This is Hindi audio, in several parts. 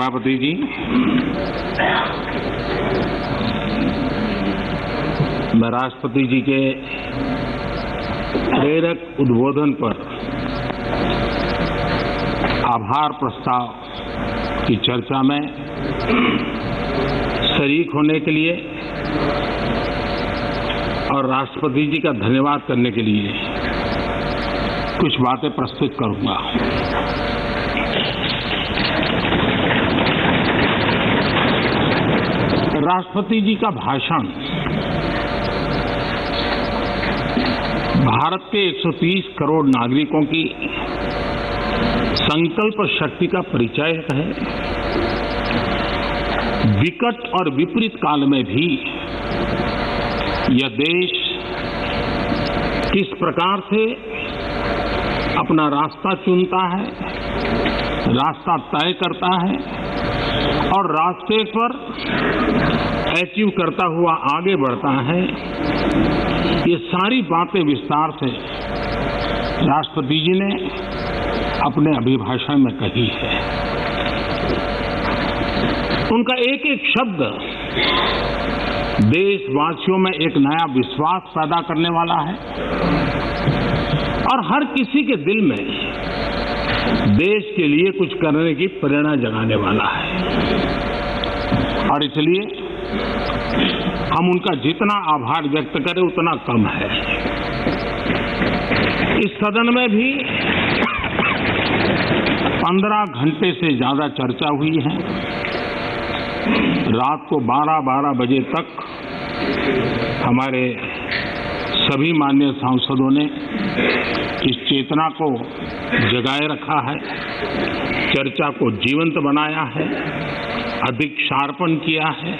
सभापति जी, मैं राष्ट्रपति जी के प्रेरक उद्बोधन पर आभार प्रस्ताव की चर्चा में शरीक होने के लिए और राष्ट्रपति जी का धन्यवाद करने के लिए कुछ बातें प्रस्तुत करूंगा। राष्ट्रपति जी का भाषण भारत के 130 करोड़ नागरिकों की संकल्प शक्ति का परिचय है। विकट और विपरीत काल में भी यह देश किस प्रकार से अपना रास्ता चुनता है, रास्ता तय करता है और रास्ते पर अचीव करता हुआ आगे बढ़ता है, ये सारी बातें विस्तार से राष्ट्रपति जी ने अपने अभिभाषण में कही है। उनका एक एक शब्द देशवासियों में एक नया विश्वास पैदा करने वाला है और हर किसी के दिल में देश के लिए कुछ करने की प्रेरणा जगाने वाला है। और इसलिए हम उनका जितना आभार व्यक्त करें उतना कम है। इस सदन में भी 15 घंटे से ज्यादा चर्चा हुई है। रात को 12-12 बजे तक हमारे सभी माननीय सांसदों ने इस चेतना को जगाए रखा है, चर्चा को जीवंत बनाया है, अधिक शार्पन किया है।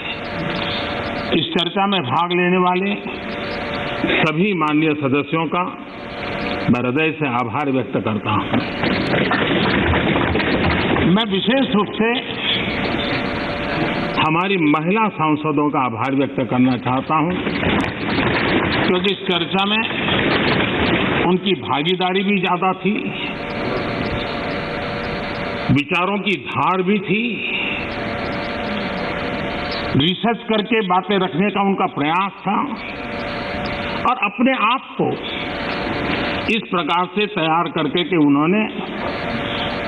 इस चर्चा में भाग लेने वाले सभी माननीय सदस्यों का मैं हृदय से आभार व्यक्त करता हूं। मैं विशेष रूप से हमारी महिला सांसदों का आभार व्यक्त करना चाहता हूं, क्योंकि इस चर्चा में उनकी भागीदारी भी ज्यादा थी, विचारों की धार भी थी, रिसर्च करके बातें रखने का उनका प्रयास था और अपने आप को इस प्रकार से तैयार करके कि उन्होंने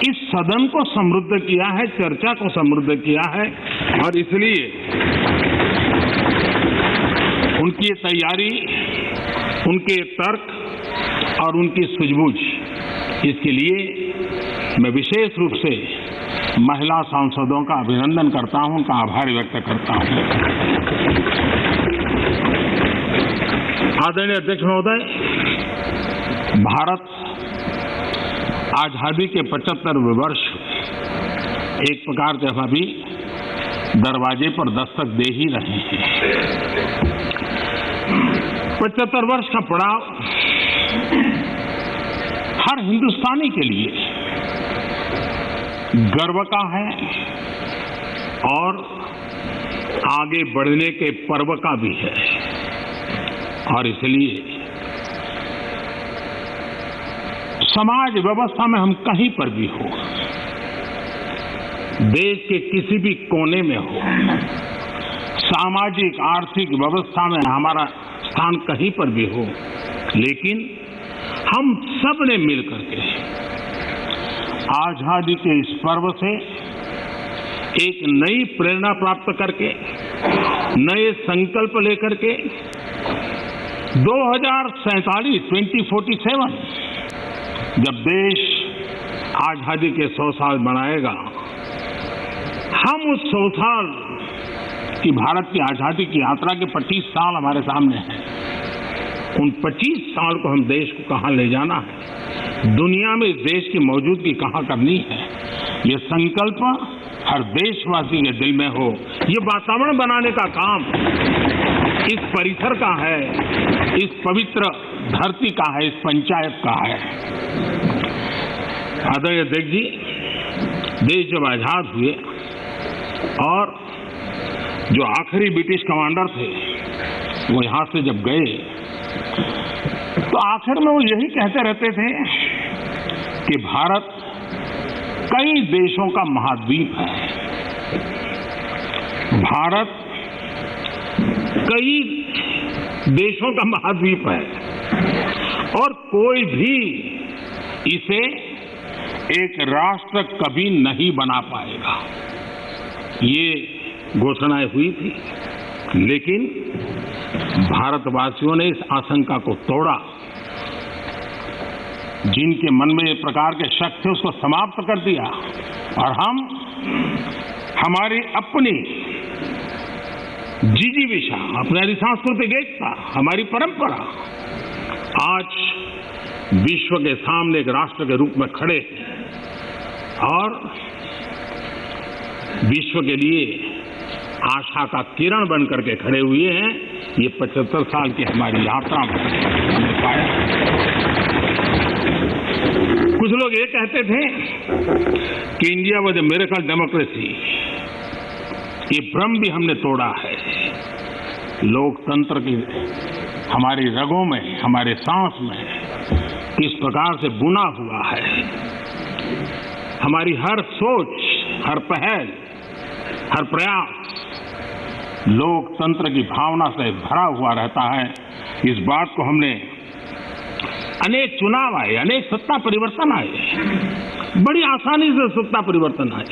इस सदन को समृद्ध किया है, चर्चा को समृद्ध किया है। और इसलिए उनकी तैयारी, उनके तर्क और उनकी सूझबूझ, इसके लिए मैं विशेष रूप से महिला सांसदों का अभिनंदन करता हूं, उनका आभार व्यक्त करता हूं। आदरणीय अध्यक्ष महोदय, भारत आजादी के 75वें वर्ष एक प्रकार से अभी दरवाजे पर दस्तक दे ही रहे हैं। 75 वर्ष का पड़ाव हर हिंदुस्तानी के लिए गर्व का है और आगे बढ़ने के पर्व का भी है। और इसलिए समाज व्यवस्था में हम कहीं पर भी हो, देश के किसी भी कोने में हो, सामाजिक आर्थिक व्यवस्था में हमारा स्थान कहीं पर भी हो, लेकिन हम सब ने मिलकर के आजादी के इस पर्व से एक नई प्रेरणा प्राप्त करके, नए संकल्प लेकर के 2047 जब देश आजादी के 100 साल मनाएगा, हम उस 100 साल की भारत की आजादी की यात्रा के 25 साल हमारे सामने हैं। उन 25 साल को हम देश को कहां ले जाना है, दुनिया में इस देश की मौजूदगी कहां करनी है, ये संकल्प हर देशवासी के दिल में हो। ये वातावरण बनाने का काम इस परिसर का है, इस पवित्र धरती का है, इस पंचायत का है। आदरणीय अध्यक्ष जी, देश जब आजाद हुए और जो आखिरी ब्रिटिश कमांडर थे वो यहां से जब गए तो आखिर में वो यही कहते रहते थे कि भारत कई देशों का महाद्वीप है भारत कई देशों का महाद्वीप है और कोई भी इसे एक राष्ट्र कभी नहीं बना पाएगा, ये घोषणाएं हुई थी। लेकिन भारतवासियों ने इस आशंका को तोड़ा। जिनके मन में एक प्रकार के शक थे उसको समाप्त कर दिया और हम हमारी अपनी जिजीविषा, अपनी सांस्कृतिक एकता, हमारी परंपरा आज विश्व के सामने एक राष्ट्र के रूप में खड़े हैं और विश्व के लिए आशा का किरण बन करके खड़े हुए हैं। ये 75 साल की हमारी यात्रा में हमने पाया। कुछ लोग ये कहते थे कि India was a miracle democracy. ये भ्रम भी हमने तोड़ा है। लोकतंत्र की हमारी रगों में, हमारे सांस में किस प्रकार से बुना हुआ है। हमारी हर सोच, हर पहल, हर प्रयास लोकतंत्र की भावना से भरा हुआ रहता है। इस बात को हमने अनेक चुनाव आए, अनेक सत्ता परिवर्तन आए, बड़ी आसानी से सत्ता परिवर्तन आए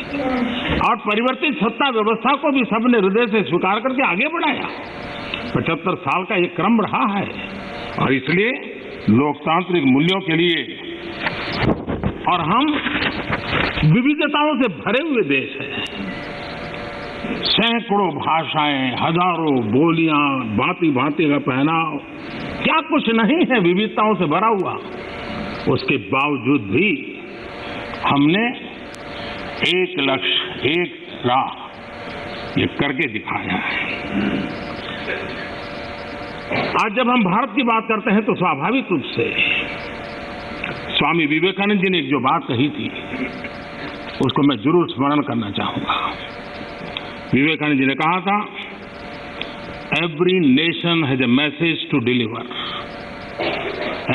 और परिवर्तित सत्ता व्यवस्था को भी सबने हृदय से स्वीकार करके आगे बढ़ाया। 75 साल का ये क्रम रहा है और इसलिए लोकतांत्रिक मूल्यों के लिए और हम विविधताओं से भरे हुए देश हैं। सैकड़ों भाषाएं, हजारों बोलियां, भांति भांति का पहनाव, क्या कुछ नहीं है विविधताओं से भरा हुआ। उसके बावजूद भी हमने एक लक्ष्य, एक राह ये करके दिखाया है। आज जब हम भारत की बात करते हैं तो स्वाभाविक रूप से स्वामी विवेकानंद जी ने जो बात कही थी उसको मैं जरूर स्मरण करना चाहूंगा। विवेकानंद जी ने कहा था, every nation has a message to deliver,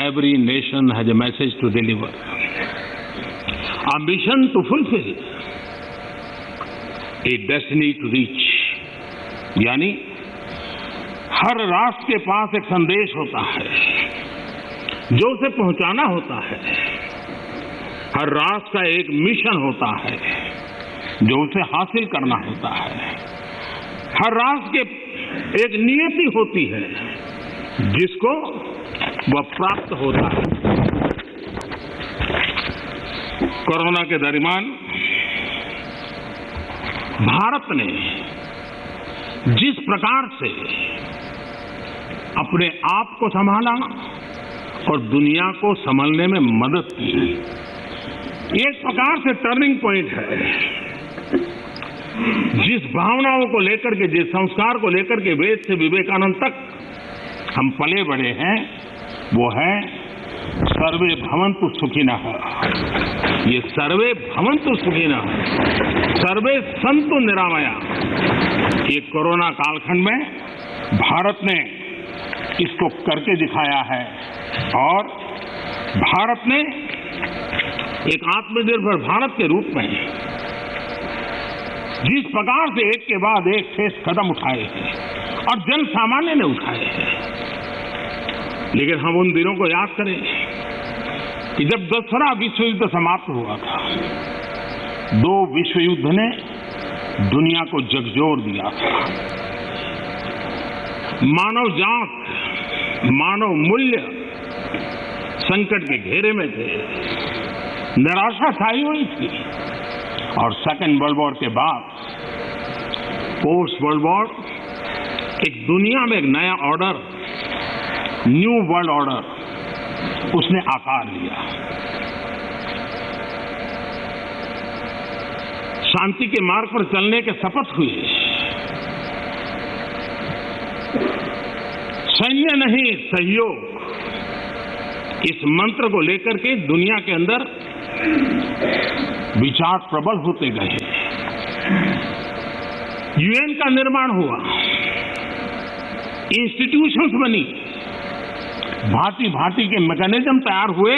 every nation has a message to deliver, a mission to fulfil, a destiny to reach. यानी हर राष्ट्र के पास एक संदेश होता है जो उसे पहुंचाना होता है। हर राष्ट्र का एक मिशन होता है जो उसे हासिल करना होता है। हर राष्ट्र के एक नियति होती है जिसको वह प्राप्त होता है। कोरोना के दरमियान भारत ने जिस प्रकार से अपने आप को संभाला और दुनिया को संभालने में मदद की, एक प्रकार से टर्निंग पॉइंट है। जिस भावनाओं को लेकर के, जिस संस्कार को लेकर के वेद से विवेकानंद तक हम पले बड़े हैं, वो है सर्वे भवन्तु सुखिनः। ये सर्वे भवन्तु सुखिनः, सर्वे सन्तु निरामया, ये कोरोना कालखंड में भारत ने इसको करके दिखाया है और भारत ने एक आत्मनिर्भर भारत के रूप में जिस प्रकार से एक के बाद एक ठोस कदम उठाए हैं और जन सामान्य ने उठाए हैं। लेकिन हम उन दिनों को याद करें कि जब दूसरा विश्व युद्ध समाप्त हुआ था, दो विश्व युद्ध ने दुनिया को झकझोर दिया था। मानव जात, मानव मूल्य संकट के घेरे में थे, निराशा छाई हुई थी और सेकेंड वर्ल्ड वॉर के बाद पोस्ट वर्ल्ड वॉर एक दुनिया में एक नया ऑर्डर, न्यू वर्ल्ड ऑर्डर उसने आकार लिया। शांति के मार्ग पर चलने के शपथ हुए। सैन्य नहीं, सहयोग, इस मंत्र को लेकर के दुनिया के अंदर विचार प्रबल होते गए। यूएन का निर्माण हुआ, इंस्टीट्यूशंस बनी, भांति भांति के मैकेनिज्म तैयार हुए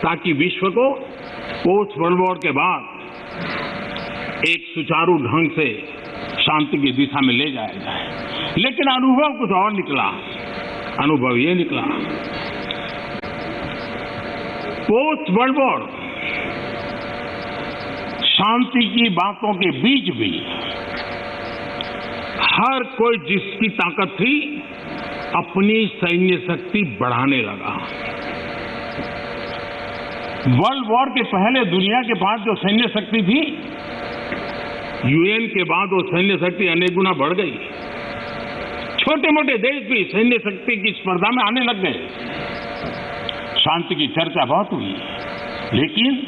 ताकि विश्व को पोस्ट वर्ल्ड वॉर के बाद एक सुचारू ढंग से शांति की दिशा में ले जाया जाए। लेकिन अनुभव कुछ और निकला। अनुभव ये निकला, पोस्ट वर्ल्ड वॉर शांति की बातों के बीच भी हर कोई जिसकी ताकत थी अपनी सैन्य शक्ति बढ़ाने लगा। वर्ल्ड वॉर के पहले दुनिया के पास जो सैन्य शक्ति थी, यूएन के बाद वो सैन्य शक्ति अनेक गुना बढ़ गई। छोटे मोटे देश भी सैन्य शक्ति की स्पर्धा में आने लग गए। शांति की चर्चा बहुत हुई, लेकिन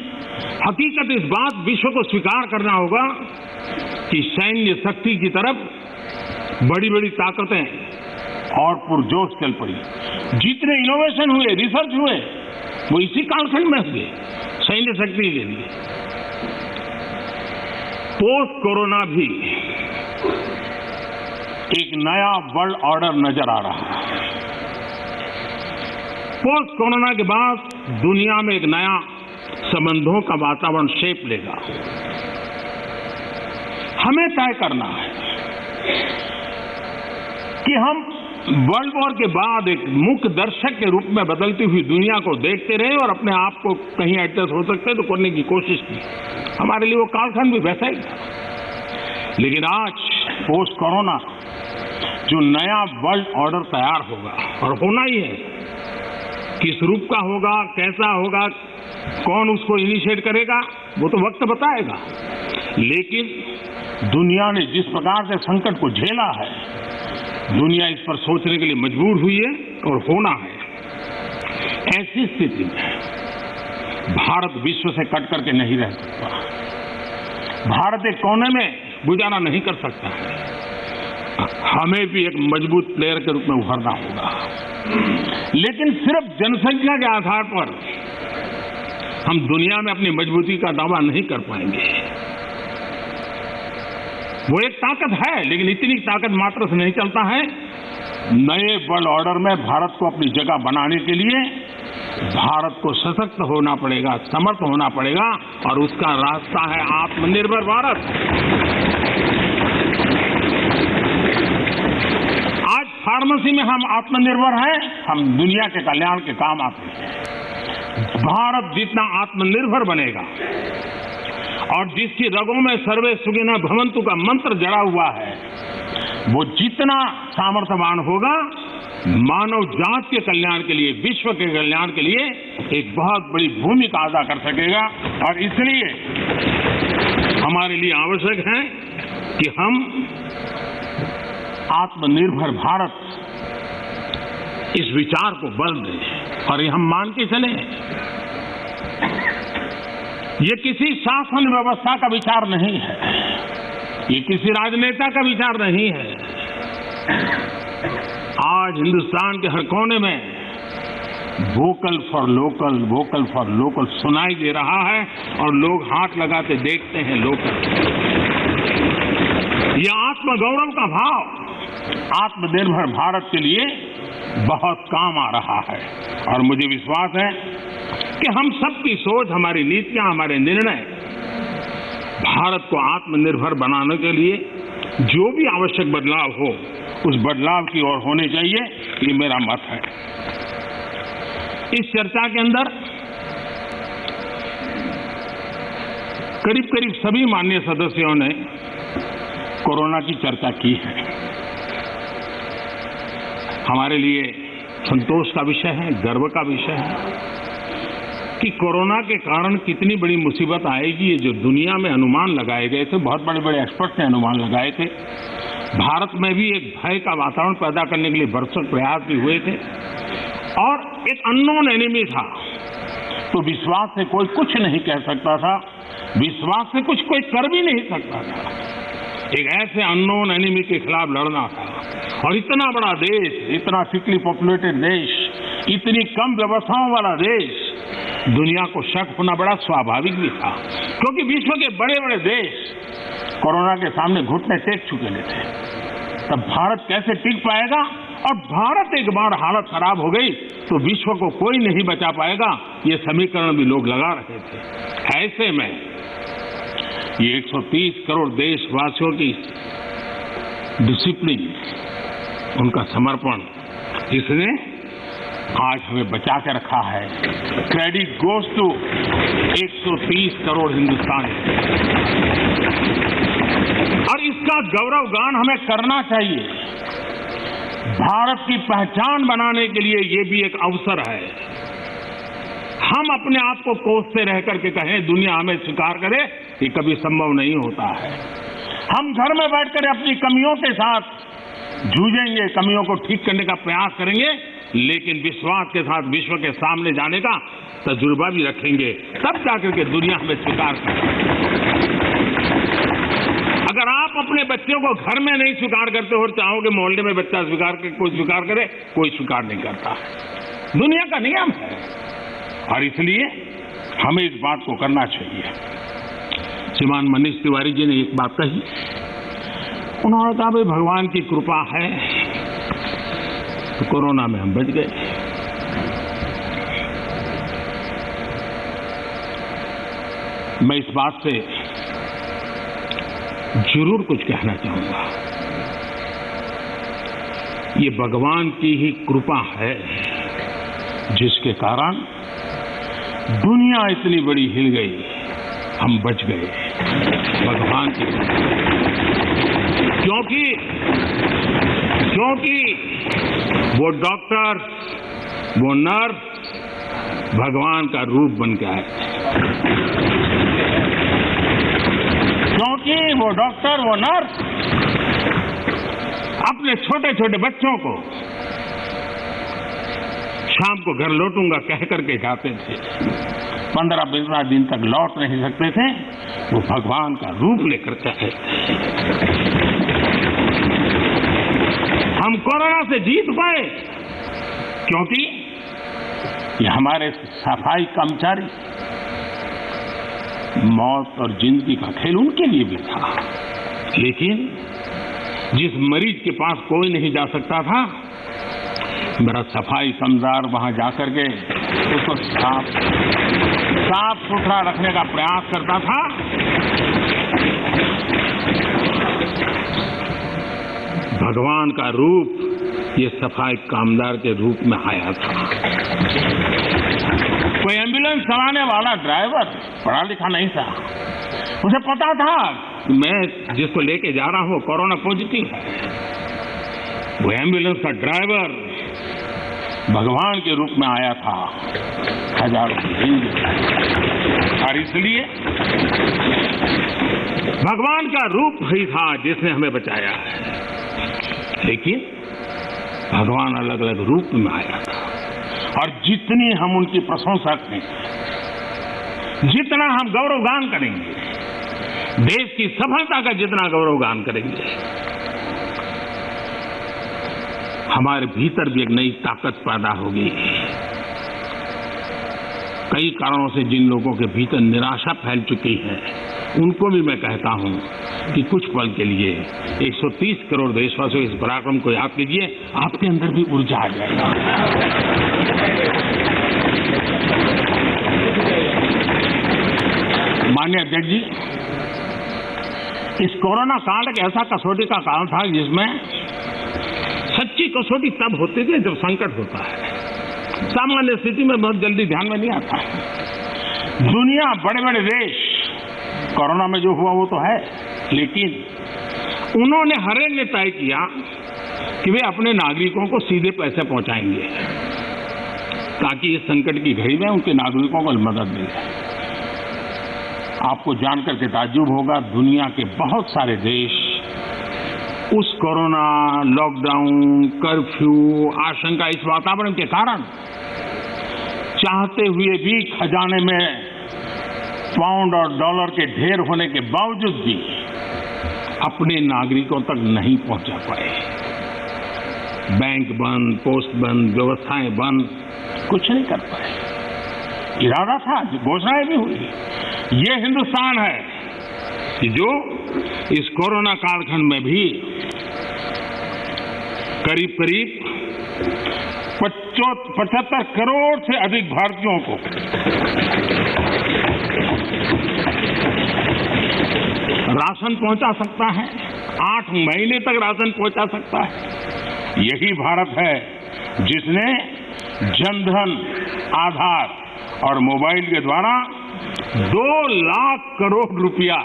हकीकत इस बात विश्व को स्वीकार करना होगा कि सैन्य शक्ति की तरफ बड़ी बड़ी ताकतें और पुरजोश चल पड़ी। जितने इनोवेशन हुए, रिसर्च हुए, वो इसी कालखंड में हुए सैन्य शक्ति के लिए। पोस्ट कोरोना भी एक नया वर्ल्ड ऑर्डर नजर आ रहा है। पोस्ट कोरोना के बाद दुनिया में एक नया संबंधों का वातावरण शेप लेगा। हमें तय करना है कि हम वर्ल्ड वॉर के बाद एक मुख्य दर्शक के रूप में बदलती हुई दुनिया को देखते रहे और अपने आप को कहीं एडजस्ट हो सकते तो करने की कोशिश की। हमारे लिए वो कालखंड भी वैसा ही था। लेकिन आज पोस्ट कोरोना जो नया वर्ल्ड ऑर्डर तैयार होगा, और होना ही है, किस रूप का होगा, कैसा होगा, कौन उसको इनिशिएट करेगा, वो तो वक्त बताएगा। लेकिन दुनिया ने जिस प्रकार से संकट को झेला है, दुनिया इस पर सोचने के लिए मजबूर हुई है और होना है। ऐसी स्थिति में भारत विश्व से कट करके नहीं रह सकता। भारत एक कोने में गुजारा नहीं कर सकता है। हमें भी एक मजबूत प्लेयर के रूप में उभरना होगा। लेकिन सिर्फ जनसंख्या के आधार पर हम दुनिया में अपनी मजबूती का दावा नहीं कर पाएंगे। वो एक ताकत है, लेकिन इतनी ताकत मात्र से नहीं चलता है। नए वर्ल्ड ऑर्डर में भारत को अपनी जगह बनाने के लिए भारत को सशक्त होना पड़ेगा, समर्थ होना पड़ेगा, और उसका रास्ता है आत्मनिर्भर भारत। आज फार्मेसी में हम आत्मनिर्भर हैं, हम दुनिया के कल्याण के काम आते हैं। भारत जितना आत्मनिर्भर बनेगा और जिसकी रगों में सर्वे सुखिनः भवन्तु का मंत्र जड़ा हुआ है, वो जितना सामर्थ्यवान होगा, मानव जात के कल्याण के लिए, विश्व के कल्याण के लिए एक बहुत बड़ी भूमिका अदा कर सकेगा। और इसलिए हमारे लिए आवश्यक है कि हम आत्मनिर्भर भारत इस विचार को बल दें और ये हम मान के चलें। ये किसी शासन व्यवस्था का विचार नहीं है, ये किसी राजनेता का विचार नहीं है। आज हिंदुस्तान के हर कोने में vocal for local, vocal for local सुनाई दे रहा है और लोग हाथ लगाते देखते हैं लोकल। ये आत्मगौरव का भाव आत्मनिर्भर भारत के लिए बहुत काम आ रहा है। और मुझे विश्वास है कि हम सबकी सोच, हमारी नीतियां, हमारे निर्णय भारत को आत्मनिर्भर बनाने के लिए जो भी आवश्यक बदलाव हो, उस बदलाव की ओर होने चाहिए, ये मेरा मत है। इस चर्चा के अंदर करीब करीब सभी माननीय सदस्यों ने कोरोना की चर्चा की है। हमारे लिए संतोष का विषय है, गर्व का विषय है कि कोरोना के कारण कितनी बड़ी मुसीबत आएगी, ये जो दुनिया में अनुमान लगाए गए थे, बहुत बड़े बड़े एक्सपर्ट ने अनुमान लगाए थे। भारत में भी एक भय का वातावरण पैदा करने के लिए भरसक प्रयास भी हुए थे और एक अननोन एनिमी था, तो विश्वास से कोई कुछ नहीं कह सकता था, विश्वास से कुछ कोई कर भी नहीं सकता था। एक ऐसे अननोन एनिमी के खिलाफ लड़ना था और इतना बड़ा देश, इतना थिकली पॉपुलेटेड देश, इतनी कम व्यवस्थाओं वाला देश, दुनिया को शक होना बड़ा स्वाभाविक भी था, क्योंकि विश्व के बड़े बड़े देश कोरोना के सामने घुटने टेक चुके थे। तब भारत कैसे टिक पाएगा? और भारत एक बार हालत खराब हो गई तो विश्व को कोई नहीं बचा पाएगा, ये समीकरण भी लोग लगा रहे थे। ऐसे में ये 130 करोड़ देशवासियों की डिसिप्लिन, उनका समर्पण, इसने आज हमें बचा के रखा है। क्रेडिट गोज टू 130 करोड़ हिंदुस्तानी, और इसका गौरव गान हमें करना चाहिए। भारत की पहचान बनाने के लिए ये भी एक अवसर है। हम अपने आप को कोसते रह करके कहें दुनिया हमें स्वीकार करे, ये कभी संभव नहीं होता है। हम घर में बैठकर अपनी कमियों के साथ जूझेंगे, कमियों को ठीक करने का प्रयास करेंगे, लेकिन विश्वास के साथ विश्व के सामने जाने का तजुर्बा भी रखेंगे, तब जाकर के दुनिया हमें स्वीकार करे। अगर आप अपने बच्चों को घर में नहीं स्वीकार करते हो, चाहोगे मोहल्ले में बच्चा स्वीकार करे, कोई स्वीकार करे, कोई स्वीकार नहीं करता। दुनिया का नियम है, और इसलिए हमें इस बात को करना चाहिए। श्रीमान मनीष तिवारी जी ने एक बात कही, उन्होंने कहा भाई भगवान की कृपा है तो कोरोना में हम बच गए। मैं इस बात से जरूर कुछ कहना चाहूंगा, ये भगवान की ही कृपा है जिसके कारण दुनिया इतनी बड़ी हिल गई, हम बच गए। भगवान की क्योंकि वो डॉक्टर, वो नर्स भगवान का रूप बन के आए। क्योंकि वो डॉक्टर, वो नर्स अपने छोटे छोटे बच्चों को शाम को घर लौटूंगा कह करके जाते थे, 15-15 दिन तक लौट नहीं सकते थे, वो भगवान का रूप लेकर के आए। हम कोरोना से जीत पाए क्योंकि ये हमारे सफाई कर्मचारी, मौत और जिंदगी का खेल उनके लिए भी था, लेकिन जिस मरीज के पास कोई नहीं जा सकता था, मेरा सफाई कर्मचारी वहां जाकर के उसको साफ सुथरा रखने का प्रयास करता था। भगवान का रूप ये सफाई कामदार के रूप में आया था। कोई एम्बुलेंस चलाने वाला ड्राइवर पढ़ा लिखा नहीं था, उसे पता था कि मैं जिसको लेके जा रहा हूं कोरोना पॉजिटिव है। वो एम्बुलेंस का ड्राइवर भगवान के रूप में आया था हजारों हिंदू, और इसलिए भगवान का रूप ही था जिसने हमें बचाया है। लेकिन भगवान अलग अलग रूप में आया था, और जितनी हम उनकी प्रशंसा करेंगे, जितना हम गौरवगान करेंगे, देश की सफलता का जितना गौरवगान करेंगे, हमारे भीतर भी एक नई ताकत पैदा होगी। कई कारणों से जिन लोगों के भीतर निराशा फैल चुकी है, उनको भी मैं कहता हूं कि कुछ पल के लिए 130 करोड़ देशवासियों इस पराक्रम को याद कीजिए, आपके अंदर भी ऊर्जा आ जाएगा। माननीय अध्यक्ष जी, इस कोरोना काल एक ऐसा कसौटी का काल था जिसमें सच्ची कसौटी तब होती है जब संकट होता है। सामान्य स्थिति में बहुत जल्दी ध्यान में नहीं आता। दुनिया, बड़े बड़े देश, कोरोना में जो हुआ वो तो है, लेकिन उन्होंने हर एक ने तय किया कि वे अपने नागरिकों को सीधे पैसे पहुंचाएंगे ताकि इस संकट की घड़ी में उनके नागरिकों को मदद मिले। आपको जानकर के ताज्जुब होगा, दुनिया के बहुत सारे देश उस कोरोना, लॉकडाउन, कर्फ्यू, आशंका, इस वातावरण के कारण चाहते हुए भी खजाने में पाउंड और डॉलर के ढेर होने के बावजूद भी अपने नागरिकों तक नहीं पहुंचा पाए। बैंक बंद, पोस्ट बंद, व्यवस्थाएं बंद, कुछ नहीं कर पाए। इरादा था, घोषणाएं भी हुई। ये हिंदुस्तान है कि जो इस कोरोना कालखंड में भी करीब करीब 75 करोड़ से अधिक भारतीयों को राशन पहुंचा सकता है, 8 महीने तक राशन पहुंचा सकता है। यही भारत है जिसने जनधन, आधार और मोबाइल के द्वारा 2 लाख करोड़ रुपया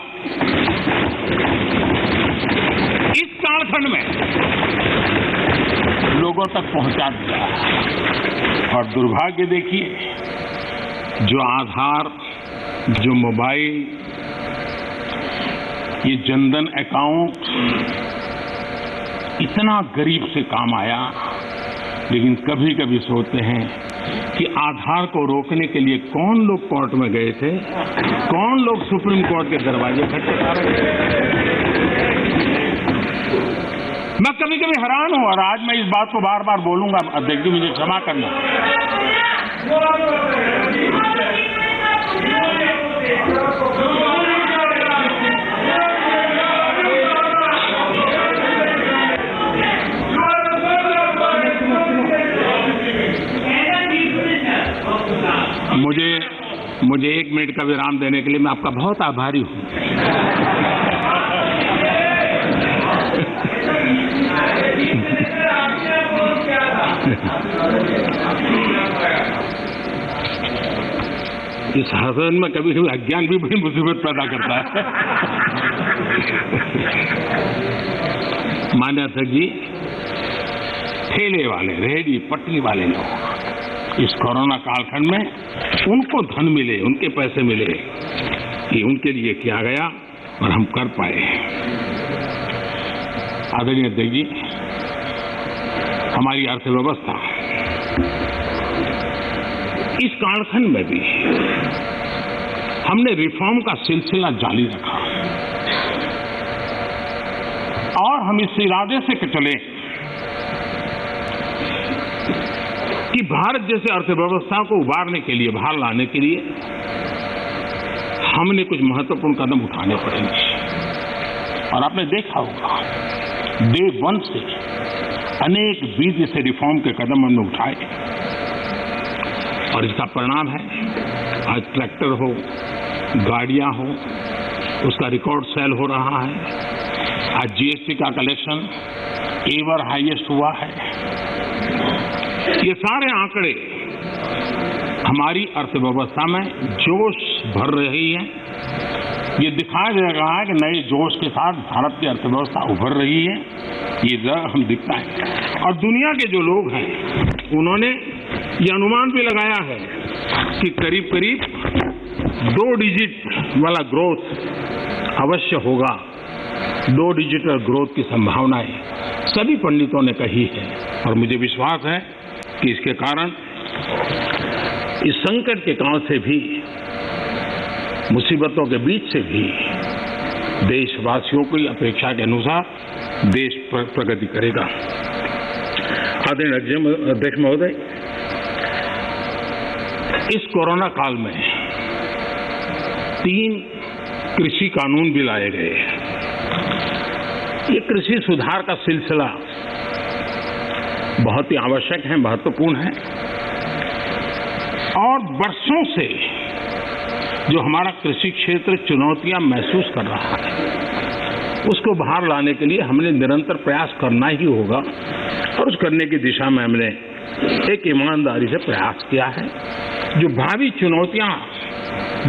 इस कालखंड में लोगों तक पहुंचा दिया। और दुर्भाग्य देखिए, जो आधार, जो मोबाइल, ये जनधन अकाउंट इतना गरीब से काम आया, लेकिन कभी कभी सोचते हैं कि आधार को रोकने के लिए कौन लोग कोर्ट में गए थे, कौन लोग सुप्रीम कोर्ट के दरवाजे खटखटा रहे थे। मैं कभी कभी हैरान हूं, और आज मैं इस बात को बार बार बोलूंगा, अध्यक्ष जी मुझे क्षमा करना। मुझे 1 मिनट का विराम देने के लिए मैं आपका बहुत आभारी हूं। इस शासन में कभी कभी अज्ञान भी बड़ी मुसीबत पैदा करता है। मान्य अध्यक्ष जी, ठेले वाले, रेहड़ी पटरी वाले लोग इस कोरोना कालखंड में उनको धन मिले, उनके पैसे मिले, ये उनके लिए किया गया और हम कर पाए। आदरणीय अध्यक्ष जी, हमारी अर्थव्यवस्था इस कालखंड में भी हमने रिफॉर्म का सिलसिला जारी रखा और हम इस इरादे से चले कि भारत जैसे अर्थव्यवस्था को उबारने के लिए, बाहर लाने के लिए हमने कुछ महत्वपूर्ण कदम उठाने पड़ेंगे। और आपने देखा होगा, डे 1 से अनेक बीच से रिफॉर्म के कदम हमने उठाए और इसका परिणाम है आज ट्रैक्टर हो, गाड़ियां हो, उसका रिकॉर्ड सेल हो रहा है। आज जीएसटी का कलेक्शन एवर हाईएस्ट हुआ है। ये सारे आंकड़े हमारी अर्थव्यवस्था में जोश भर रही है। ये दिखाया जा रहा है कि नए जोश के साथ भारत की अर्थव्यवस्था उभर रही है। ये हम दिखता है और दुनिया के जो लोग हैं उन्होंने ये अनुमान भी लगाया है कि करीब करीब 2 डिजिट वाला ग्रोथ अवश्य होगा। 2 डिजिटल ग्रोथ की संभावनाएं सभी पंडितों ने कही है और मुझे विश्वास है कि इसके कारण इस संकट के काल से भी, मुसीबतों के बीच से भी देशवासियों की अपेक्षा के अनुसार देश प्रगति करेगा। आदरणीय अध्यक्ष महोदय, इस कोरोना काल में 3 कृषि कानून भी लाए गए। ये कृषि सुधार का सिलसिला बहुत ही आवश्यक है, महत्वपूर्ण है और वर्षों से जो हमारा कृषि क्षेत्र चुनौतियां महसूस कर रहा है, उसको बाहर लाने के लिए हमने निरंतर प्रयास करना ही होगा और उस करने की दिशा में हमने एक ईमानदारी से प्रयास किया है। जो भावी चुनौतियां,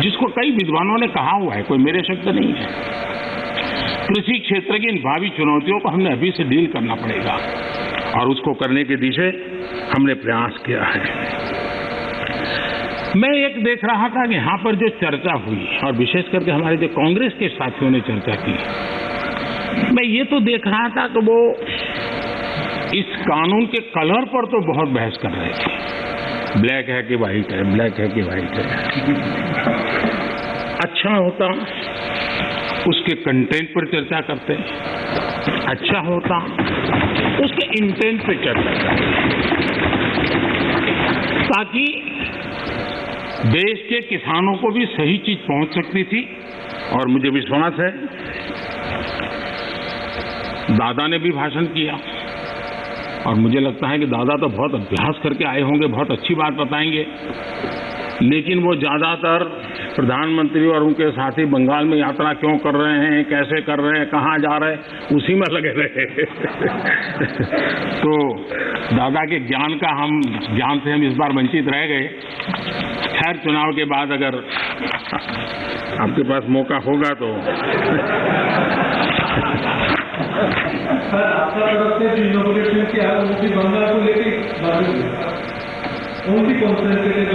जिसको कई विद्वानों ने कहा हुआ है, कोई मेरे शब्द नहीं है, कृषि क्षेत्र की इन भावी चुनौतियों को हमने अभी से डील करना पड़ेगा और उसको करने की दिशा हमने प्रयास किया है। मैं एक देख रहा था कि यहाँ पर जो चर्चा हुई और विशेष करके हमारे जो कांग्रेस के साथियों ने चर्चा की, मैं ये तो देख रहा था कि वो इस कानून के कलर पर तो बहुत बहस कर रहे थे। ब्लैक है कि व्हाइट है, ब्लैक है कि व्हाइट है। अच्छा होता उसके कंटेंट पर चर्चा करते, अच्छा होता उसके इंटेंट पर चर्चा करते, ताकि देश के किसानों को भी सही चीज पहुंच सकती थी। और मुझे विश्वास है दादा ने भी भाषण किया और मुझे लगता है कि दादा तो बहुत अभ्यास करके आए होंगे, बहुत अच्छी बात बताएंगे, लेकिन वो ज्यादातर प्रधानमंत्री और उनके साथी बंगाल में यात्रा क्यों कर रहे हैं, कैसे कर रहे हैं, कहाँ जा रहे हैं, उसी में लगे रहे। तो दादा के ज्ञान से हम इस बार वंचित रह गए। खैर, चुनाव के बाद अगर आपके पास मौका होगा तो। सर, आपका तरफ से जो इनोवेशन किया है वो भी बंगाल को लेकर उनकी कॉन्सेंट्रेटेड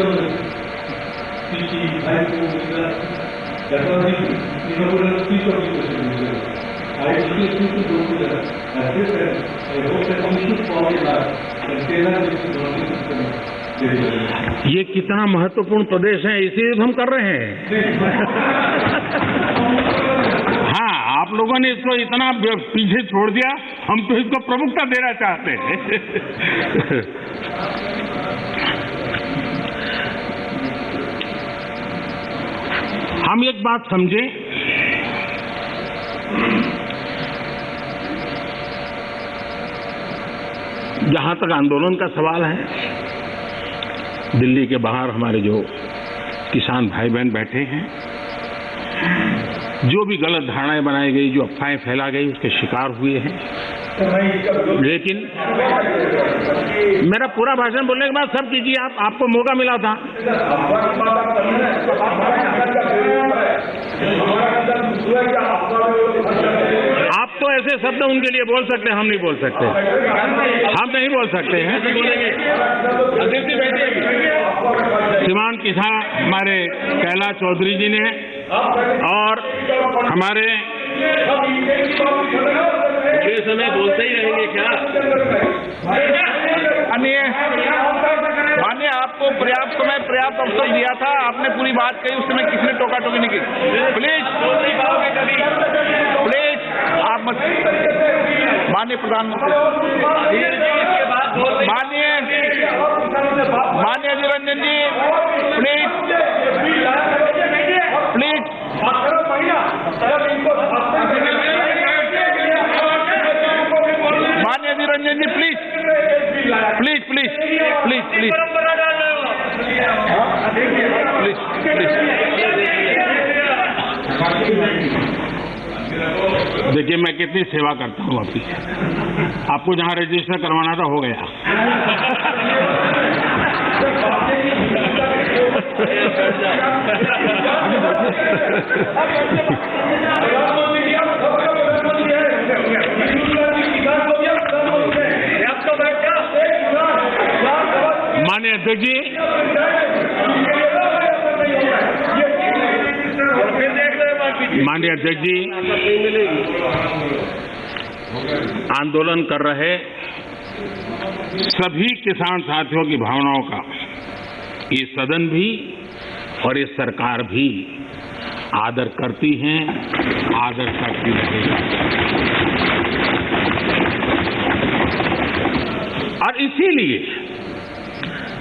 ये कितना महत्वपूर्ण प्रदेश है, इसीलिए हम कर रहे हैं। हाँ, आप लोगों ने इसको इतना पीछे छोड़ दिया, हम तो इसको प्रमुखता देना चाहते हैं। हम एक बात समझें, जहां तक आंदोलन का सवाल है, दिल्ली के बाहर हमारे जो किसान भाई बहन बैठे हैं, जो भी गलत धारणाएं बनाई गई, जो अफवाहें फैला गई, उसके शिकार हुए हैं। लेकिन मेरा पूरा भाषण बोलने के बाद सब कीजिए, आपको मौका मिला था। आप तो ऐसे शब्द उनके लिए बोल सकते हैं, हम नहीं बोल सकते, हम नहीं बोल सकते हैं। श्रीमान किसान हमारे कैलाश चौधरी जी ने और हमारे ये समय बोलते ही रहेंगे क्या? माननीय, आपको पर्याप्त समय, पर्याप्त अवसर दिया था, आपने पूरी बात कही, उस समय किसी ने टोका टोकी नहीं की। प्लीज आप मत। माननीय प्रधानमंत्री, माननीय अधीर रंजन जी, प्लीज माननीय अधीर रंजन जी, प्लीज। देखिए, मैं कितनी सेवा करता हूँ आपकी। आपको जहाँ रजिस्टर करवाना था हो गया। माननीय अध्यक्ष जी, माननीय अध्यक्ष जी, आंदोलन कर रहे सभी किसान साथियों की भावनाओं का ये सदन भी और ये सरकार भी आदर करती हैं, आदर करती रहेगी। और इसीलिए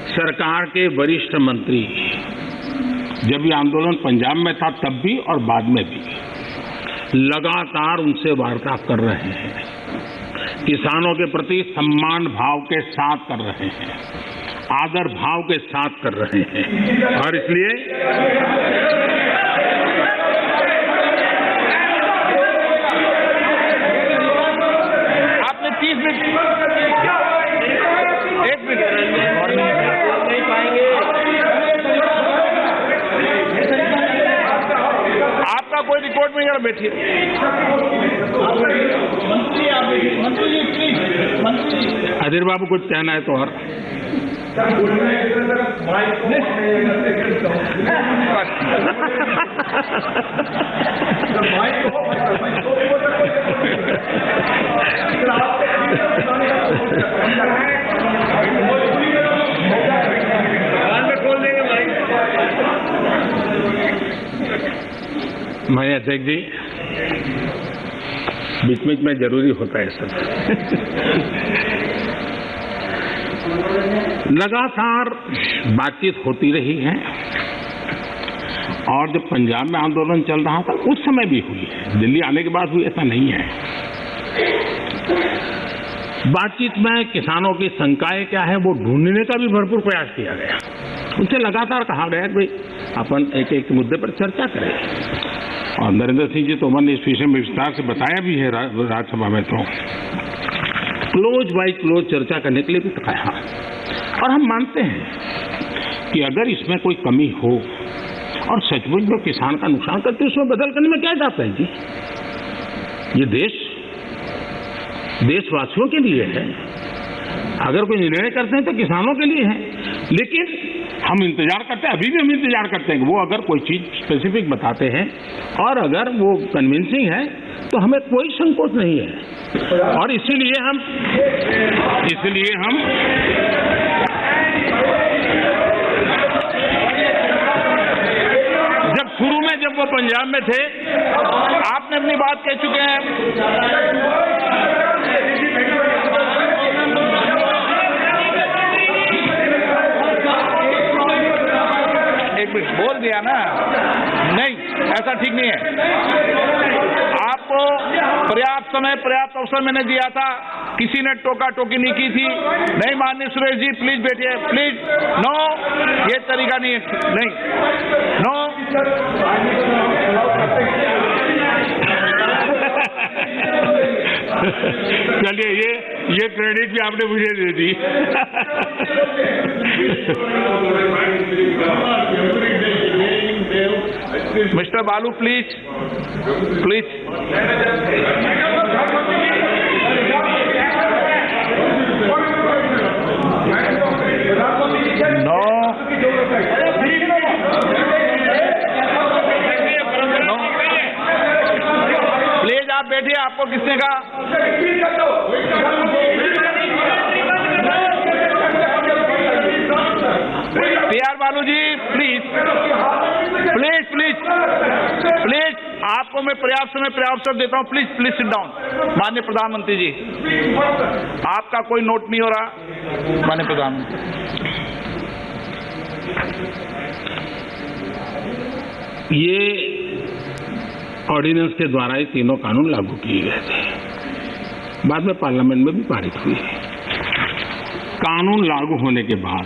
सरकार के वरिष्ठ मंत्री, जब ये आंदोलन पंजाब में था तब भी और बाद में भी, लगातार उनसे वार्ता कर रहे हैं, किसानों के प्रति सम्मान भाव के साथ कर रहे हैं, आदर भाव के साथ कर रहे हैं। और इसलिए आपने 30 मिनट, 1 मिनट नहीं पाएंगे। आपका कोई रिकॉर्ड नहीं है, बैठिए। अधीर बाबू, कुछ कहना है तो और? माननीय अध्यक्ष जी, बीच बीच में जरूरी होता है सब। लगातार बातचीत होती रही है और जब पंजाब में आंदोलन चल रहा था उस समय भी हुई है, दिल्ली आने के बाद हुई, ऐसा नहीं है। बातचीत में किसानों की शंकाएं क्या है वो ढूंढने का भी भरपूर प्रयास किया गया। उनसे लगातार कहा गया कि भाई अपन एक एक मुद्दे पर चर्चा करें, और नरेंद्र सिंह जी तोमर ने इस विषय में विस्तार से बताया भी है राज्यसभा में, तो क्लोज बाय क्लोज चर्चा करने के लिए भी कहा। और हम मानते हैं कि अगर इसमें कोई कमी हो और सचमुच में किसान का नुकसान करते उसमें बदल करने में क्या जाता है जी। ये देशवासियों के लिए है, अगर कोई निर्णय करते हैं तो किसानों के लिए है। लेकिन हम इंतजार करते हैं, अभी भी हम इंतजार करते हैं कि वो अगर कोई चीज स्पेसिफिक बताते हैं और अगर वो कन्विंसिंग है तो हमें कोई संकोच नहीं है। और इसीलिए हम शुरू में जब वो पंजाब में थे, आपने अपनी बात कह चुके हैं, एक मिनट बोल दिया ना, नहीं ऐसा ठीक नहीं है। आपको पर्याप्त समय पर्याप्त अवसर मैंने दिया था, किसी ने टोका टोकी नहीं की थी। नहीं माननीय सुरेश जी प्लीज बैठिए, प्लीज। नो, ये तरीका नहीं है, नहीं, नो। चलिए ये क्रेडिट भी आपने मुझे दे दी। मिस्टर बालू प्लीज, प्लीज। नो, प्लीज आप बैठिए, आपको किसने कहा? PR बालू जी प्लीज, प्लीज प्लीज प्लीज, आपको मैं पर्याप्त समय पर्याप्त अवसर देता हूं, प्लीज प्लीज सिट डाउन। माननीय प्रधानमंत्री जी, आपका कोई नोट नहीं हो रहा। माननीय प्रधानमंत्री, ये ऑर्डिनेंस के द्वारा ही तीनों कानून लागू किए गए थे, बाद में पार्लियामेंट में भी पारित हुई। कानून लागू होने के बाद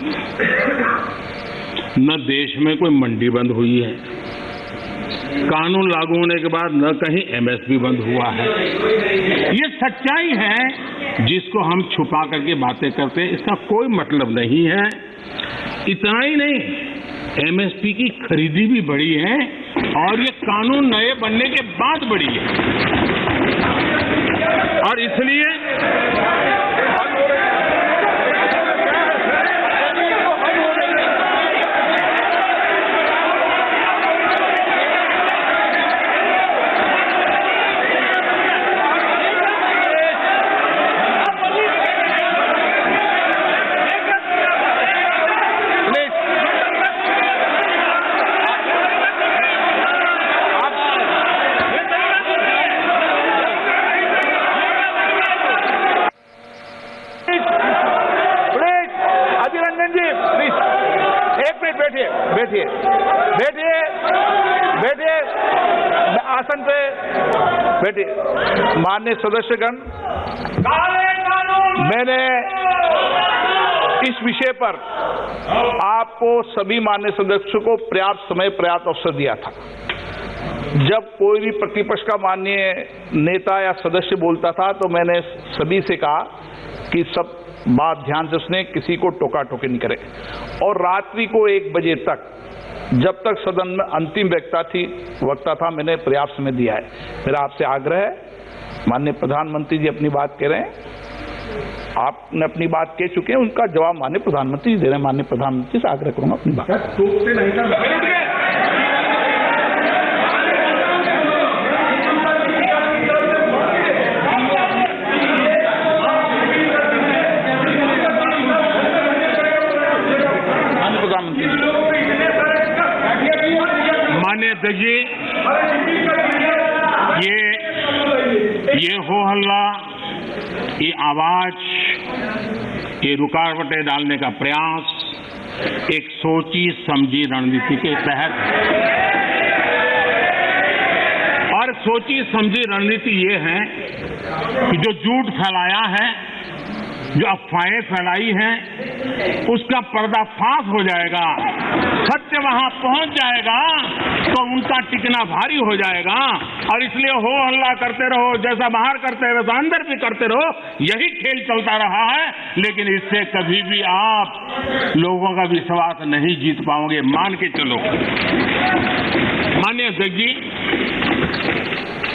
न देश में कोई मंडी बंद हुई है, कानून लागू होने के बाद न कहीं MSP बंद हुआ है। ये सच्चाई है जिसको हम छुपा करके बातें करते हैं, इसका कोई मतलब नहीं है। इतना ही नहीं, MSP की खरीदी भी बढ़ी है और ये कानून नए बनने के बाद बढ़ी है। और इसलिए बैठिए, बैठिए, बैठिए, आसन पे बैठिए। माननीय सदस्यगण, मैंने इस विषय पर आपको सभी माननीय सदस्यों को पर्याप्त समय पर्याप्त अवसर दिया था। जब कोई भी प्रतिपक्ष का माननीय नेता या सदस्य बोलता था तो मैंने सभी से कहा कि सब बात ध्यान से सुने, किसी को टोका टोकी नहीं करे। और रात्रि को 1 बजे तक, जब तक सदन में अंतिम वक्ता था, मैंने पर्याप्त समय दिया है। मेरा आपसे आग्रह है, माननीय प्रधानमंत्री जी अपनी बात कह रहे हैं, आपने अपनी बात कह चुके हैं, उनका जवाब माननीय प्रधानमंत्री जी दे रहे हैं। माननीय प्रधानमंत्री से आग्रह करूंगा अपनी बात। माननीय अध्यक्ष जी, ये हो हल्ला, ये आवाज, ये रुकावटें डालने का प्रयास एक सोची समझी रणनीति के तहत है। और सोची समझी रणनीति ये है कि जो झूठ फैलाया है जो अफवाहें फैलाई हैं उसका पर्दाफाश हो जाएगा, सत्य वहां पहुंच जाएगा तो उनका टिकना भारी हो जाएगा। और इसलिए हो हल्ला करते रहो, जैसा बाहर करते रहो वैसा अंदर भी करते रहो, यही खेल चलता रहा है। लेकिन इससे कभी भी आप लोगों का विश्वास नहीं जीत पाओगे, मान के चलो। माननीय अध्यक्ष जी,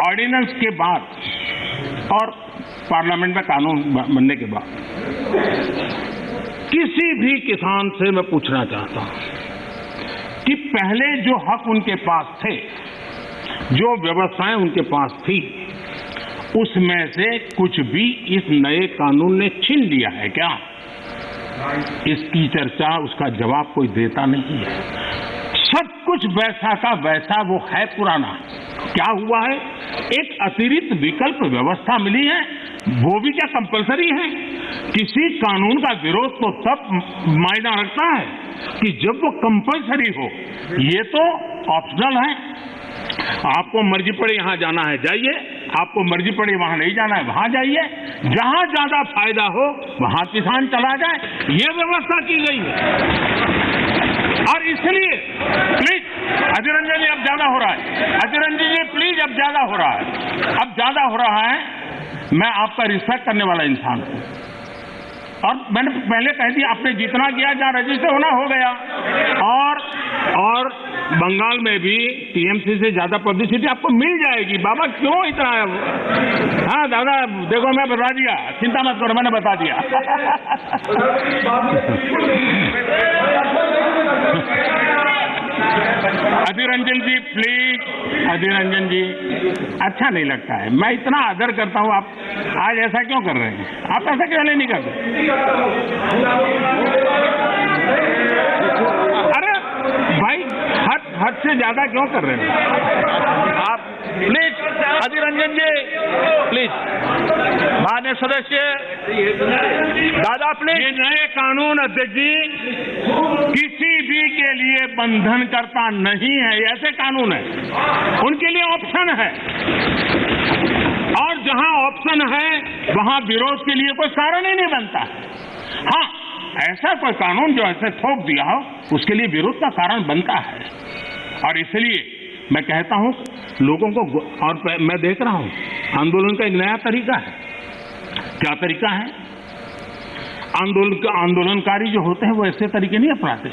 ऑर्डिनेंस के बाद और पार्लियामेंट में कानून बनने के बाद किसी भी किसान से मैं पूछना चाहता हूं कि पहले जो हक उनके पास थे, जो व्यवस्थाएं उनके पास थी, उसमें से कुछ भी इस नए कानून ने छीन लिया है क्या? इसकी चर्चा, उसका जवाब कोई देता नहीं है। सब कुछ वैसा का वैसा वो है पुराना। क्या हुआ है? एक अतिरिक्त विकल्प व्यवस्था मिली है, वो भी क्या कंपलसरी है? किसी कानून का विरोध तो तब मायना रखता है कि जब वो कंपलसरी हो, ये तो ऑप्शनल है। आपको मर्जी पड़े यहां जाना है जाइए, आपको मर्जी पड़े वहां नहीं जाना है वहां जाइए, जहां ज्यादा फायदा हो वहां किसान चला जाए, ये व्यवस्था की गई है। और इसलिए प्लीज अधीर रंजन जी, अब ज्यादा हो रहा है। अधीर रंजन जी प्लीज, अब ज्यादा हो रहा है, अब ज्यादा हो रहा है। मैं आपका रिस्पेक्ट करने वाला इंसान हूं और मैंने पहले कह दिया, आपने जितना किया जहां रजिस्टर होना हो गया। और बंगाल में भी टीएमसी से ज्यादा पब्लिसिटी आपको मिल जाएगी। बाबा क्यों इतना? हाँ दादा, देखो मैं बता दिया, चिंता मत करो, मैंने बता दिया। अधीर रंजन जी प्लीज, अधीर रंजन जी, अच्छा नहीं लगता है। मैं इतना आदर करता हूं, आप आज ऐसा क्यों कर रहे हैं? आप ऐसा क्यों नहीं करते? अरे भाई, हद से ज्यादा क्यों कर रहे हैं आप? Please Adhir Ranjan ji, please. माननीय सदस्य दादा प्लीज। ये नए कानून अध्यक्ष जी किसी भी के लिए बंधन करता नहीं है, ऐसे कानून है, उनके लिए ऑप्शन है। और जहां ऑप्शन है वहां विरोध के लिए कोई कारण ही नहीं बनता। हाँ, ऐसा कोई कानून जो ऐसे थोप दिया हो उसके लिए विरोध का कारण बनता है। और इसलिए मैं कहता हूं लोगों को, और मैं देख रहा हूं आंदोलन का एक नया तरीका है। क्या तरीका है? आंदोलनकारी जो होते हैं वो ऐसे तरीके नहीं अपनाते,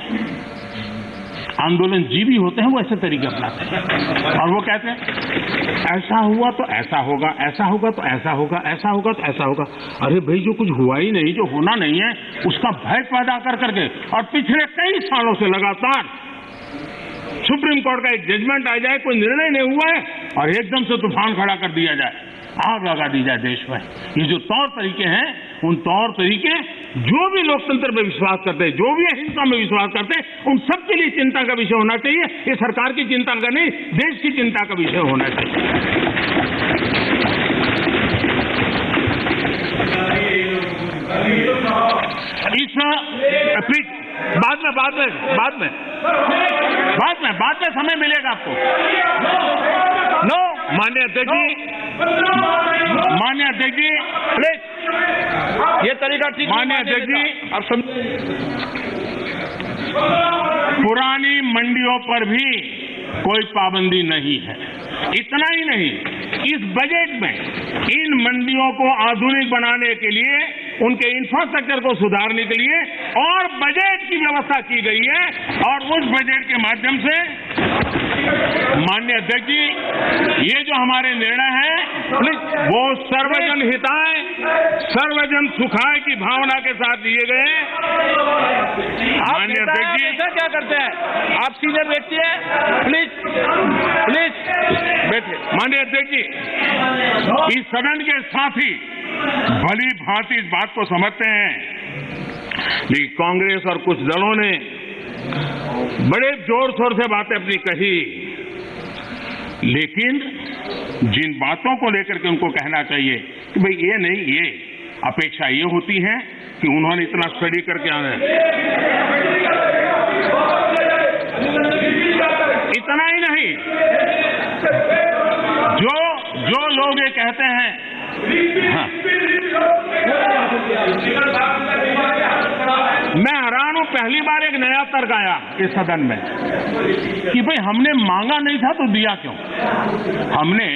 आंदोलन जीवी होते हैं वो ऐसे तरीके अपनाते हैं। और वो कहते हैं ऐसा हुआ तो ऐसा होगा, ऐसा होगा तो ऐसा होगा, ऐसा होगा तो ऐसा होगा। अरे भाई, जो कुछ हुआ ही नहीं, जो होना नहीं है, उसका भय पैदा कर करके, और पिछले कई सालों से लगातार सुप्रीम कोर्ट का एक जजमेंट आ जाए, कोई निर्णय नहीं हुआ है और एकदम से तूफान खड़ा कर दिया जाए, आग लगा दी जाए देश में। ये जो तौर तरीके हैं, उन तौर तरीके जो भी लोकतंत्र में विश्वास करते हैं, जो भी अहिंसा में विश्वास करते हैं, उन सबके लिए चिंता का विषय होना चाहिए। ये सरकार की चिंता का नहीं, देश की चिंता का विषय होना चाहिए। प्लीज, बाद में समय मिलेगा आपको। नो, माननीय अध्यक्ष जी प्लीज, ये तरीका ठीक। माननीय अध्यक्ष जी, आप समझ, पुरानी मंडियों पर भी कोई पाबंदी नहीं है। इतना ही नहीं, इस बजट में इन मंडियों को आधुनिक बनाने के लिए, उनके इंफ्रास्ट्रक्चर को सुधारने के लिए और बजट की व्यवस्था की गई है। और उस बजट के माध्यम से माननीय अध्यक्ष जी, ये जो हमारे निर्णय है वो सर्वजन हिताय, सर्वजन सुखाय की भावना के साथ लिए गए। माननीय अध्यक्ष जी, क्या करते हैं आप? सीनियर व्यक्ति हैं, प्लीज बैठिए। माननीय अध्यक्ष जी, इस सदन के साथी भली भांति इस बात को समझते हैं, लेकिन कांग्रेस और कुछ दलों ने बड़े जोर शोर से बातें अपनी कही, लेकिन जिन बातों को लेकर के उनको कहना चाहिए कि भाई ये नहीं, ये अपेक्षा ये होती है कि उन्होंने इतना स्टडी करके आना है। इतना ही नहीं, जो लोग ये कहते हैं, हाँ, मैं हैरान हूं, पहली बार एक नया तर्क आया इस सदन में कि भाई हमने मांगा नहीं था तो दिया क्यों? हमने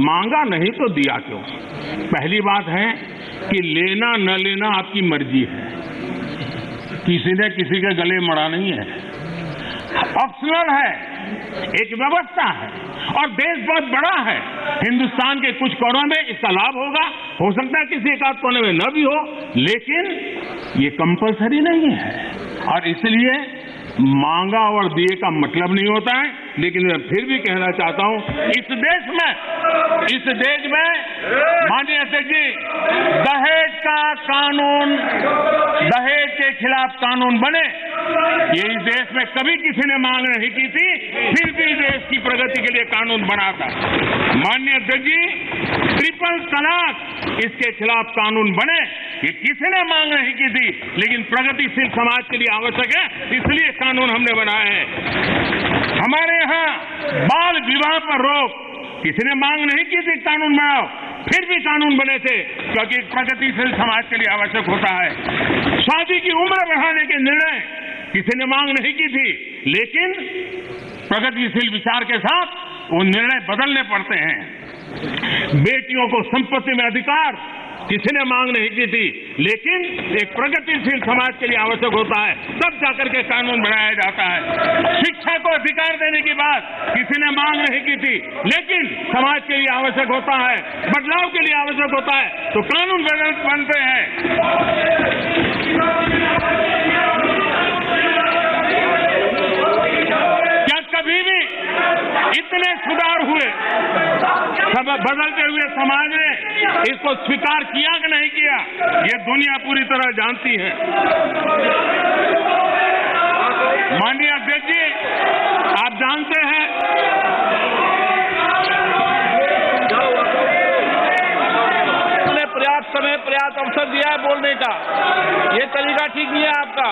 मांगा नहीं तो दिया क्यों? पहली बात है कि लेना न लेना आपकी मर्जी है, किसी ने किसी के गले मड़ा नहीं है, ऑप्शनल है, एक व्यवस्था है और देश बहुत बड़ा है। हिंदुस्तान के कुछ कोनों में इसका लाभ होगा, हो सकता है किसी एक आध कोने में न भी हो, लेकिन ये कंपलसरी नहीं है और इसलिए मांगा और दिए का मतलब नहीं होता है। लेकिन मैं फिर भी कहना चाहता हूं, इस देश में माननीय अध्यक्ष जी, दहेज का कानून, दहेज के खिलाफ कानून बने, ये इस देश में कभी किसी ने मांग नहीं की थी, फिर भी देश की प्रगति के लिए कानून बना था। माननीय अध्यक्ष जी, ट्रिपल तलाक, इसके खिलाफ कानून बने, ये किसी ने मांग नहीं की थी, लेकिन प्रगतिशील समाज के लिए आवश्यक है, इसलिए कानून हमने बनाए हैं। हमारे यहां बाल विवाह पर रोक, किसी ने मांग नहीं की थी कानून बनाओ, फिर भी कानून बने थे, क्योंकि प्रगतिशील समाज के लिए आवश्यक होता है। शादी की उम्र बढ़ाने के निर्णय किसी ने मांग नहीं की थी, लेकिन प्रगतिशील विचार के साथ वो निर्णय बदलने पड़ते हैं। बेटियों को संपत्ति में अधिकार किसी ने मांग नहीं की थी, लेकिन एक प्रगतिशील समाज के लिए आवश्यक होता है, तब जाकर के कानून बनाया जाता है। शिक्षा को अधिकार देने की बात किसी ने मांग नहीं की थी, लेकिन समाज के लिए आवश्यक होता है, बदलाव के लिए आवश्यक होता है, तो कानून बनते हैं। क्या कभी भी इतने सुधार हुए, सब बदलते हुए समाज ने इसको स्वीकार किया कि नहीं किया, ये दुनिया पूरी तरह जानती है। माननीय अध्यक्ष जी, आप जानते हैं उन्होंने पर्याप्त समय, पर्याप्त अवसर दिया है बोलने का, ये तरीका ठीक नहीं है आपका।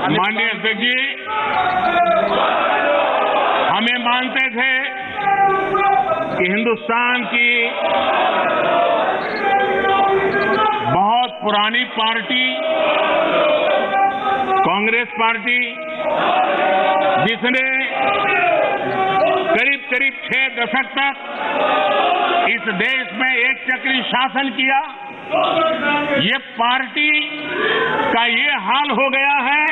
माननीय अध्यक्ष जी, हमें मानते थे कि हिंदुस्तान की बहुत पुरानी पार्टी कांग्रेस पार्टी, जिसने करीब करीब 6 दशक तक इस देश में एक चक्री शासन किया, ये पार्टी का ये हाल हो गया है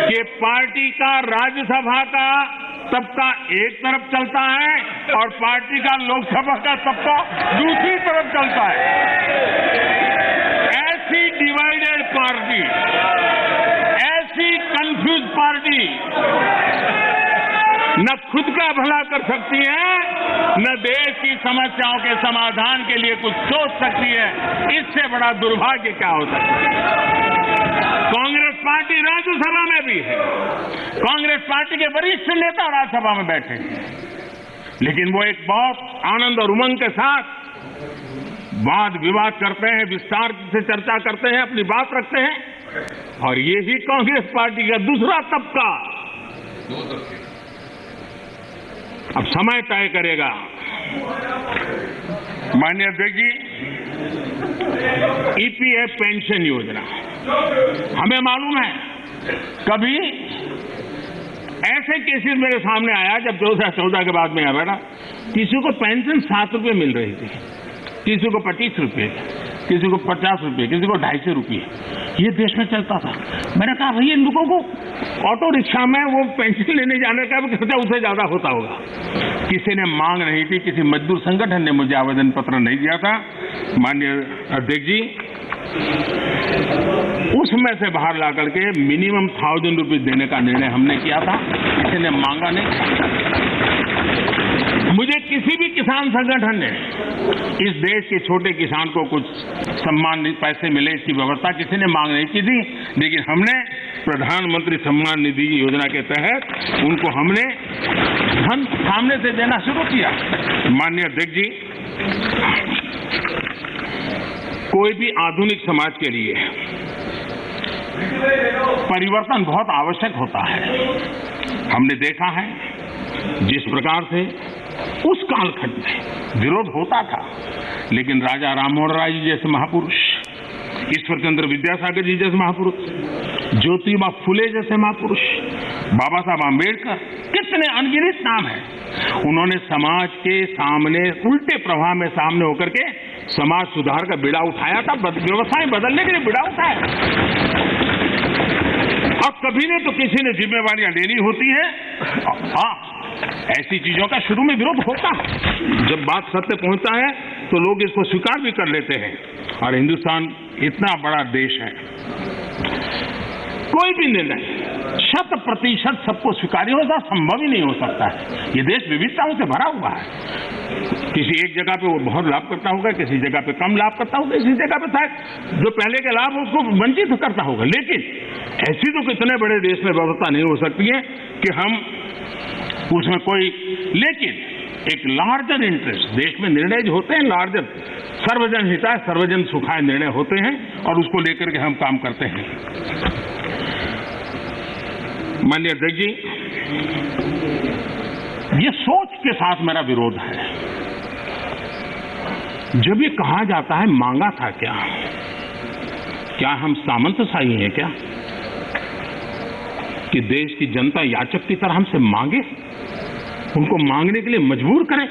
कि पार्टी का राज्यसभा का तबका एक तरफ चलता है और पार्टी का लोकसभा का तबका दूसरी तरफ चलता है। ऐसी डिवाइडेड पार्टी, ऐसी कंफ्यूज पार्टी न खुद का भला कर सकती है, न देश की समस्याओं के समाधान के लिए कुछ सोच सकती है। इससे बड़ा दुर्भाग्य क्या हो सकता है? कांग्रेस पार्टी राज्यसभा में भी है, कांग्रेस पार्टी के वरिष्ठ नेता राज्यसभा में बैठे हैं, लेकिन वो एक बहुत आनंद और उमंग के साथ वाद विवाद करते हैं, विस्तार से चर्चा करते हैं, अपनी बात रखते हैं। और ये ही कांग्रेस पार्टी का दूसरा तबका अब समय तय करेगा। माननीय अध्यक्ष जी, ईपीएफ पेंशन योजना, हमें मालूम है कभी ऐसे केसेस मेरे सामने आया जब 2014 के बाद में आया बेटा, किसी को पेंशन 7 रुपये मिल रही थी, किसी को 25 रुपये, किसी को 50 रुपये, किसी को 250 रुपये, ये देश में चलता था। मैंने कहा भाई इन लोगों को ऑटो रिक्शा में वो पेंशन लेने जाने का भी खर्चा उससे ज्यादा होता होगा। किसी ने मांग नहीं थी, किसी मजदूर संगठन ने मुझे आवेदन पत्र नहीं दिया था। माननीय अध्यक्ष जी, उसमें से बाहर ला करके मिनिमम 1000 रुपये देने का निर्णय हमने किया था, किसी ने मांगा नहीं। मुझे किसी भी किसान संगठन ने इस देश के छोटे किसान को कुछ सम्मान पैसे मिले इसकी व्यवस्था किसी ने मांग नहीं की थी, लेकिन हमने प्रधानमंत्री सम्मान निधि योजना के तहत उनको हमने धन सामने से देना शुरू किया। माननीय अध्यक्ष जी, कोई भी आधुनिक समाज के लिए परिवर्तन बहुत आवश्यक होता है। हमने देखा है जिस प्रकार से उस कालखंड में विरोध होता था, लेकिन राजा राममोहन राय जी जैसे महापुरुष, ईश्वर चंद्र विद्यासागर जी जैसे महापुरुष, ज्योतिबा फुले जैसे महापुरुष, बाबा साहब आम्बेडकर, कितने अनगिनत नाम हैं, उन्होंने समाज के सामने उल्टे प्रवाह में सामने होकर के समाज सुधार का बीड़ा उठाया था, व्यवस्थाएं बदलने के लिए बीड़ा उठाया। और कभी ने तो किसी ने जिम्मेवारियां लेनी होती है। हाँ, ऐसी चीजों का शुरू में विरोध होता है, जब बात सत्य पहुंचता है तो लोग इसको स्वीकार भी कर लेते हैं। और हिंदुस्तान इतना बड़ा देश है, कोई भी निर्णय 100% सबको स्वीकार्य होगा संभव ही नहीं हो सकता है। ये देश विविधताओं से भरा हुआ है। किसी एक जगह पे वो बहुत लाभ करता होगा, किसी जगह पे कम लाभ करता होगा, किसी जगह पे शायद जो पहले के लाभ उसको वंचित करता होगा। लेकिन ऐसी तो कितने बड़े देश में व्यवस्था नहीं हो सकती है कि हम उसमें कोई, लेकिन एक लार्जर इंटरेस्ट, देश में निर्णय जो होते हैं लार्जर, सर्वजन हिताय सर्वजन सुखाय निर्णय होते हैं और उसको लेकर के हम काम करते हैं। माननीय अध्यक्ष जी, ये सोच के साथ मेरा विरोध है। जब ये कहा जाता है मांगा था क्या हम सामंतशाही हैं क्या कि देश की जनता याचक की तरह हमसे मांगे, उनको मांगने के लिए मजबूर करें?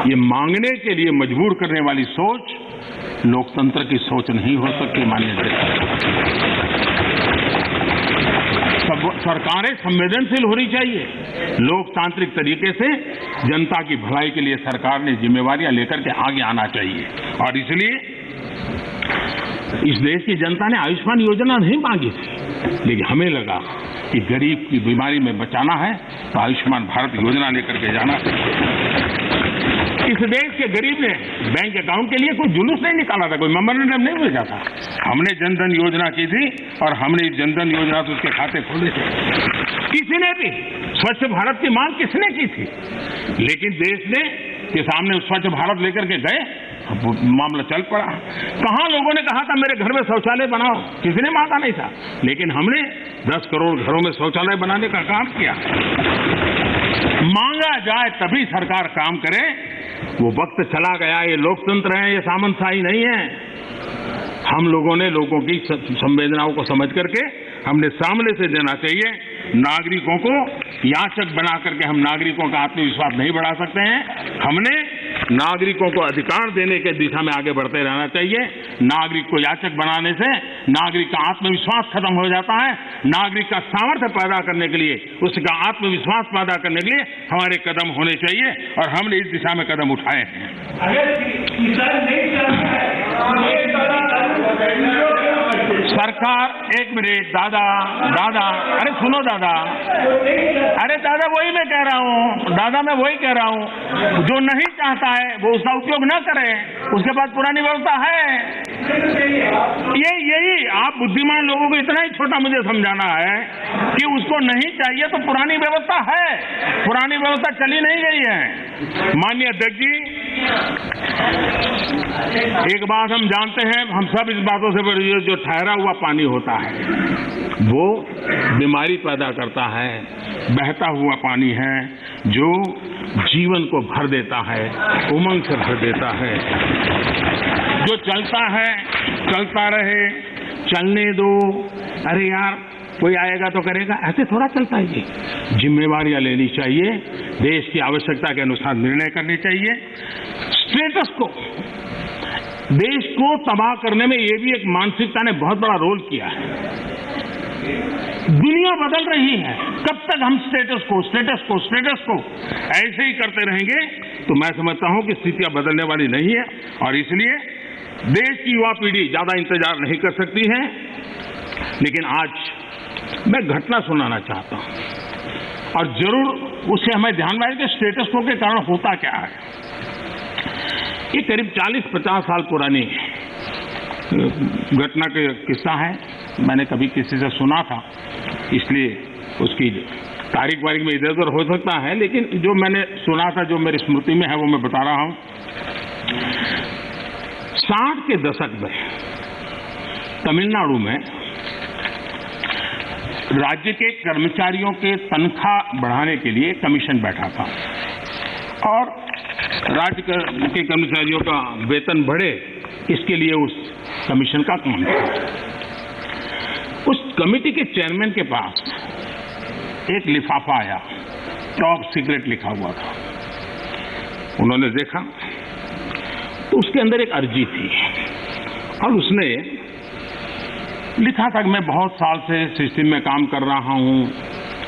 ये मांगने के लिए मजबूर करने वाली सोच लोकतंत्र की सोच नहीं हो सकती। माननीय अध्यक्ष, सरकारें संवेदनशील होनी चाहिए। लोकतांत्रिक तरीके से जनता की भलाई के लिए सरकार ने जिम्मेवारियां लेकर के आगे आना चाहिए। और इसलिए इस देश की जनता ने आयुष्मान योजना नहीं मांगी थी, लेकिन हमें लगा कि गरीब की बीमारी में बचाना है तो आयुष्मान भारत योजना लेकर के जाना चाहिए। इस देश के गरीब ने बैंक अकाउंट के लिए कोई जुलूस नहीं निकाला था, कोई मेमोरेंडम नहीं भेजा था। हमने जनधन योजना की थी और हमने जनधन योजना से उसके खाते खोले थे। किसी ने भी स्वच्छ भारत की मांग किसने की थी, लेकिन देश ने के सामने स्वच्छ भारत लेकर के गए, मामला चल पड़ा। कहां लोगों ने कहा था मेरे घर में शौचालय बनाओ, किसी ने मांगा नहीं था, लेकिन हमने 10 करोड़ घरों में शौचालय बनाने का काम किया। मांगा जाए तभी सरकार काम करे, वो वक्त चला गया। ये लोकतंत्र है, ये सामंतशाही नहीं है। हम लोगों ने लोगों की संवेदनाओं को समझ करके हमने सामने से देना चाहिए। नागरिकों को याचक बना करके हम नागरिकों का आत्मविश्वास नहीं बढ़ा सकते हैं। हमने नागरिकों को अधिकार देने के दिशा में आगे बढ़ते रहना चाहिए। नागरिक को याचक बनाने से नागरिक का आत्मविश्वास खत्म हो जाता है। नागरिक का सामर्थ्य पैदा करने के लिए, उसका आत्मविश्वास पैदा करने के लिए हमारे कदम होने चाहिए और हमने इस दिशा में कदम उठाए हैं। सरकार, एक मिनट दादा, अरे सुनो दादा, अरे दादा वही मैं कह रहा हूँ, दादा मैं वही कह रहा हूँ, जो नहीं चाहता है वो उसका उपयोग न करे, उसके पास पुरानी व्यवस्था है। यही आप बुद्धिमान लोगों को इतना ही छोटा मुझे समझाना है कि उसको नहीं चाहिए तो पुरानी व्यवस्था है, पुरानी व्यवस्था चली नहीं गई है। माननीय अध्यक्ष जी, एक बात हम जानते हैं, हम सब इस बातों से, जो ठहरा हुआ पानी होता है वो बीमारी पैदा करता है। बहता हुआ पानी है जो जीवन को भर देता है, उमंग से भर देता है। जो चलता है चलता रहे, चलने दो, अरे यार कोई आएगा तो करेगा, ऐसे थोड़ा चलता है। ये जिम्मेवारियां लेनी चाहिए, देश की आवश्यकता के अनुसार निर्णय करने चाहिए। स्टेटस को, देश को तबाह करने में ये भी एक मानसिकता ने बहुत बड़ा रोल किया है। दुनिया बदल रही है, कब तक हम स्टेटस को ऐसे ही करते रहेंगे तो मैं समझता हूं कि स्थितियां बदलने वाली नहीं है। और इसलिए देश की युवा पीढ़ी ज्यादा इंतजार नहीं कर सकती है। लेकिन आज मैं घटना सुनाना चाहता हूं और जरूर उससे हमें ध्यान में आए कि स्टेटस को के कारण होता क्या है। ये करीब 40-50 साल पुरानी घटना का किस्सा है। मैंने कभी किसी से सुना था, इसलिए उसकी तारीख वारीख में इधर उधर हो सकता है, लेकिन जो मैंने सुना था, जो मेरी स्मृति में है, वो मैं बता रहा हूं। 60 के दशक में तमिलनाडु में राज्य के कर्मचारियों के तनख्वाह बढ़ाने के लिए कमीशन बैठा था और राज्य के कर्मचारियों का वेतन बढ़े, इसके लिए उस कमीशन का काम था। उस कमेटी के चेयरमैन के पास एक लिफाफा आया, टॉप सीक्रेट लिखा हुआ था। उन्होंने देखा तो उसके अंदर एक अर्जी थी और उसने लिखा था कि मैं बहुत साल से सिस्टम में काम कर रहा हूं,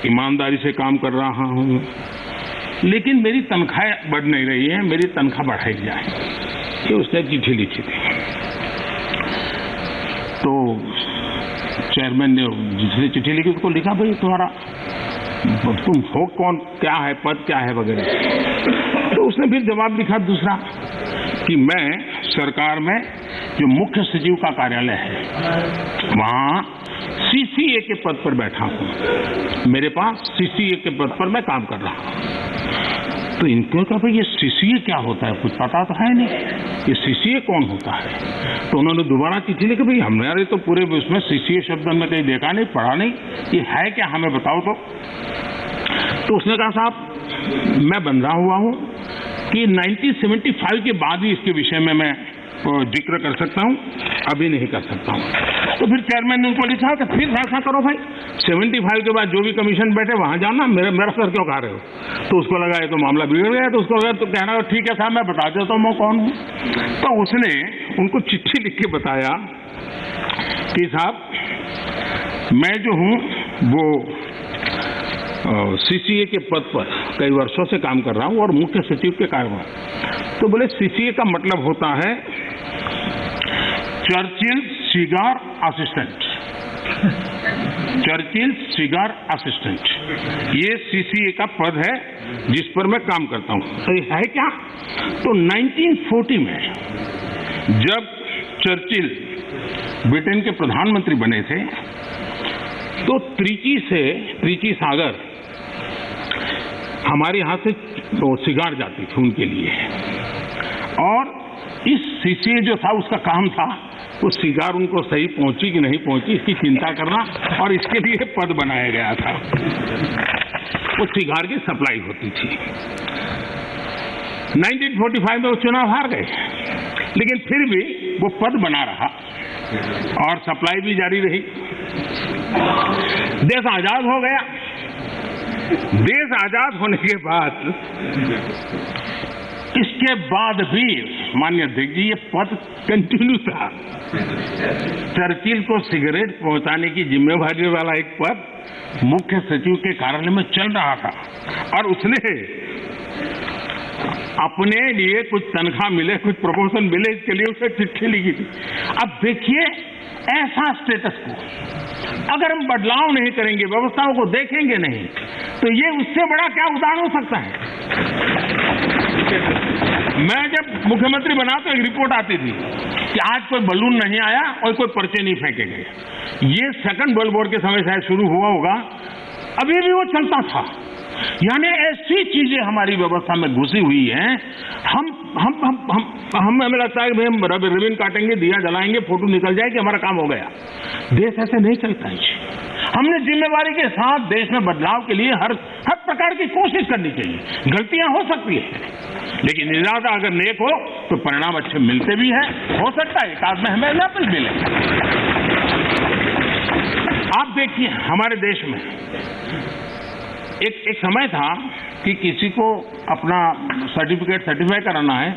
ईमानदारी से काम कर रहा हूं, लेकिन मेरी तनख्वाह बढ़ नहीं रही है, मेरी तनख्वाह बढ़ाई जाए। ये उसने चिट्ठी लिखी थी। तो चेयरमैन ने जिसने चिट्ठी लिखी उसको लिखा, भाई तुम्हारा तुम हो कौन, क्या है पद, क्या है वगैरह। तो उसने फिर जवाब लिखा दूसरा कि मैं सरकार में जो मुख्य सचिव का कार्यालय है वहां सीसीए के पद पर बैठा हूं, मेरे पास सीसीए के पद पर मैं काम कर रहा हूं। तो इनको कहा भाई ये सीसीए क्या होता है, कुछ पता तो है नहीं, ये सीसीए कौन होता है। तो उन्होंने दोबारा चिट्ठी लिखी, भाई हमने तो पूरे उसमें सीसीए शब्द हमने कहीं देखा नहीं, पढ़ा नहीं, ये है क्या, हमें बताओ। तो उसने कहा साहब मैं बंधा हुआ हूं कि 1975 के बाद ही इसके विषय में मैं जिक्र कर सकता हूं, अभी नहीं कर सकता हूं। तो फिर चेयरमैन ने उनको लिखा कि फिर ऐसा करो भाई, 75 के बाद जो भी कमीशन बैठे वहां जाना, मेरा सर क्यों खा रहे हो। तो उसको लगा ये तो मामला बिगड़ गया। तो उसको लगा तो कहना ठीक है साहब मैं बता देता हूं मैं कौन हूं। तो उसने उनको चिट्ठी लिख के बताया कि साहब मैं जो हूं वो सीसीए के पद पर कई वर्षों से काम कर रहा हूं और मुख्य सचिव के कार्यभार। तो बोले सीसीए का मतलब होता है Churchill cigar assistant. Churchill cigar assistant, ये सीसीए का पद है जिस पर मैं काम करता हूं। तो ये है क्या। तो 1940 में जब चर्चिल ब्रिटेन के प्रधानमंत्री बने थे तो त्रिची सागर हमारे यहां से सिगार जाती थी उनके लिए, और इस सीसीए जो था उसका काम था वो सिगार उनको सही पहुंची कि नहीं पहुंची इसकी चिंता करना, और इसके लिए पद बनाया गया था। वो सिगार की सप्लाई होती थी। 1945 में वो चुनाव हार गए, लेकिन फिर भी वो पद बना रहा और सप्लाई भी जारी रही। देश आजाद हो गया। देश आजाद होने के बाद इसके बाद भी माननीय अध्यक्ष जी ये पद कंटिन्यू था। चर्चिल को सिगरेट पहुंचाने की जिम्मेवारी वाला एक पद मुख्य सचिव के कार्यालय में चल रहा था, और उसने अपने लिए कुछ तनख्वाह मिले, कुछ प्रमोशन मिले, इसके लिए उसे चिट्ठी लिखी थी। अब देखिए ऐसा स्टेटस को अगर हम बदलाव नहीं करेंगे, व्यवस्थाओं को देखेंगे नहीं, तो ये उससे बड़ा क्या उदाहरण हो सकता है। मैं जब मुख्यमंत्री बना तो एक रिपोर्ट आती थी कि आज कोई बलून नहीं आया और कोई पर्चे नहीं फेंके गए। ये सेकंड वर्ल्ड वॉर के समय शायद शुरू हुआ होगा, अभी भी वो चलता था। यानी ऐसी चीजें हमारी व्यवस्था में घुसी हुई हैं। हमें लगता है कि हम रिबन काटेंगे, दिया जलाएंगे, फोटो निकल जाएगी, हमारा काम हो गया। देश ऐसे नहीं चलता है। हमने जिम्मेवारी के साथ देश में बदलाव के लिए हर प्रकार की कोशिश करनी चाहिए। गलतियां हो सकती है, लेकिन इरादा अगर नेक हो तो परिणाम अच्छे मिलते भी हैं। हो सकता है एक आध में हमें न मिले। आप देखिए हमारे देश में एक समय था कि किसी को अपना सर्टिफाई कराना है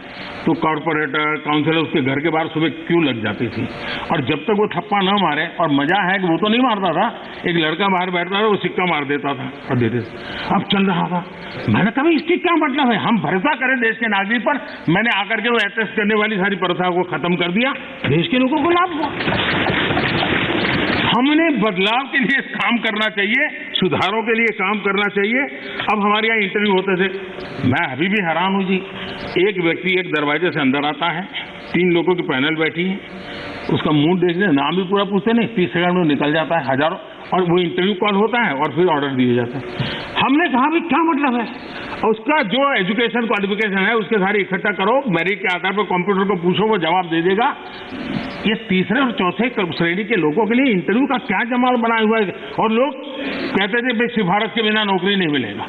तो कॉर्पोरेटर, काउंसिलर उसके घर के बाहर सुबह क्यू लग जाती थी, और जब तक वो थप्पा न मारे, और मजा है कि वो तो नहीं मारता था, एक लड़का बाहर बैठता था, वो सिक्का मार देता था और देते थे। अब चल रहा था। मैंने कहा इसकी क्या मतलब है, हम भरोसा करें देश के नागरिक पर। मैंने आकर के वो अटेस्ट करने वाली सारी प्रथा को खत्म कर दिया, देश के लोगों को लाभ हुआ। हमने बदलाव के लिए काम करना चाहिए, सुधारों के लिए काम करना चाहिए। अब हमारे यहाँ इंटरव्यू होते थे, मैं अभी भी हैरान हूं जी। एक व्यक्ति एक दरवाजे से अंदर आता है, 3 लोगों की पैनल बैठी है, उसका मुंह देखने नाम भी पूरा पूछते नहीं, 30 सेकंड में निकल जाता है हजारों, और वो इंटरव्यू कॉल होता है और फिर ऑर्डर दिए जाते हैं। हमने कहा भी क्या मतलब है, उसका जो एजुकेशन क्वालिफिकेशन है उसके सारे इकट्ठा करो, मेरिट के आधार पर कंप्यूटर को पूछो, वो जवाब दे देगा। ये तीसरे और चौथे श्रेणी के लोगों के लिए इंटरव्यू का क्या जमाल बनाया हुआ है, और लोग कहते थे भाई सिफारिश के बिना नौकरी नहीं मिलेगा।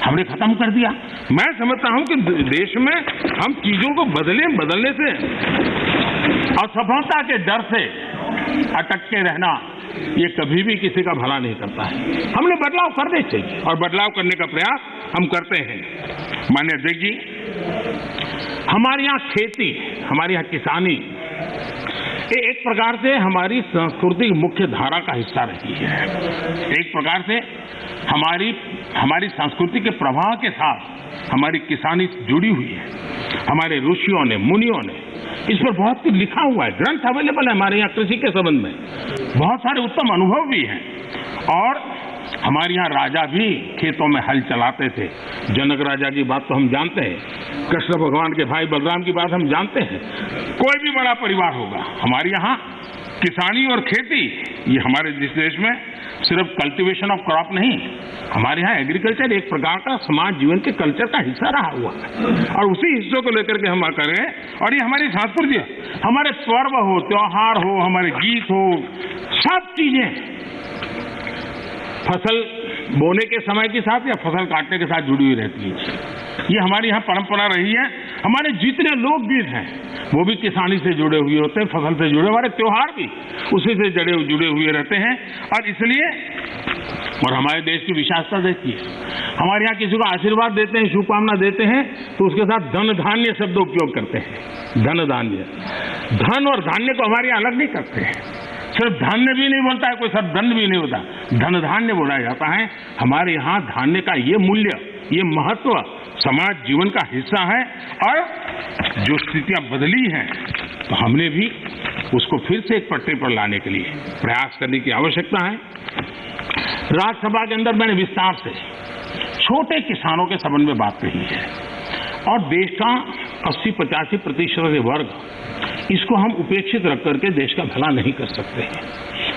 हमने खत्म कर दिया। मैं समझता हूं कि देश में हम चीजों को बदलने से, असफलता के डर से अटक के रहना, ये कभी भी किसी का भला नहीं करता है। हमने बदलाव करने चाहिए और बदलाव करने का प्रयास हम करते हैं। माननीय अध्यक्ष जी, हमारे यहाँ खेती, हमारे यहाँ किसानी ये एक प्रकार से हमारी संस्कृति की मुख्य धारा का हिस्सा रही है। एक प्रकार से हमारी संस्कृति के प्रवाह के साथ हमारी किसानी जुड़ी हुई है। हमारे ऋषियों ने, मुनियों ने इस पर बहुत कुछ लिखा हुआ है, ग्रंथ अवेलेबल है हमारे यहाँ कृषि के संबंध में, बहुत सारे उत्तम अनुभव भी हैं। और हमारे यहाँ राजा भी खेतों में हल चलाते थे। जनक राजा की बात तो हम जानते हैं, कृष्ण भगवान के भाई बलराम की बात हम जानते हैं। कोई भी बड़ा परिवार होगा, हमारे यहाँ किसानी और खेती, ये हमारे जिस देश में सिर्फ कल्टीवेशन ऑफ क्रॉप नहीं, हमारे यहाँ एग्रीकल्चर एक प्रकार का समाज जीवन के कल्चर का हिस्सा रहा हुआ है, और उसी हिस्सों को लेकर के हम करें। और ये हमारी संस्कृति, हमारे पर्व हो, त्योहार हो, हमारे गीत हो, सब चीजें फसल बोने के समय के साथ या फसल काटने के साथ जुड़ी हुई रहती है। ये हमारी यहाँ परंपरा रही है। हमारे जितने लोकगीत हैं वो भी किसानी से जुड़े हुए होते हैं, फसल से जुड़े, हमारे त्योहार भी उसी से जुड़े हुए रहते हैं। और इसलिए, और हमारे देश की विशेषता देखिए, हमारे यहाँ किसी को आशीर्वाद देते हैं, शुभकामना देते हैं, तो उसके साथ धन धान्य शब्द उपयोग करते हैं। धन धान्य, धन और धान्य को हमारे यहाँ अलग नहीं करते हैं। सिर्फ धान्य भी नहीं बोलता है कोई, सब धन भी नहीं होता, धन धान्य बोला जाता है। हमारे यहाँ धान्य का ये मूल्य, ये महत्व समाज जीवन का हिस्सा है। और जो स्थितियां बदली हैं, तो हमने भी उसको फिर से एक पटरी पर लाने के लिए प्रयास करने की आवश्यकता है। राज्यसभा के अंदर मैंने विस्तार से छोटे किसानों के संबंध में बात कही है, और देश का 80-85% वर्ग, इसको हम उपेक्षित रख करके देश का भला नहीं कर सकते हैं।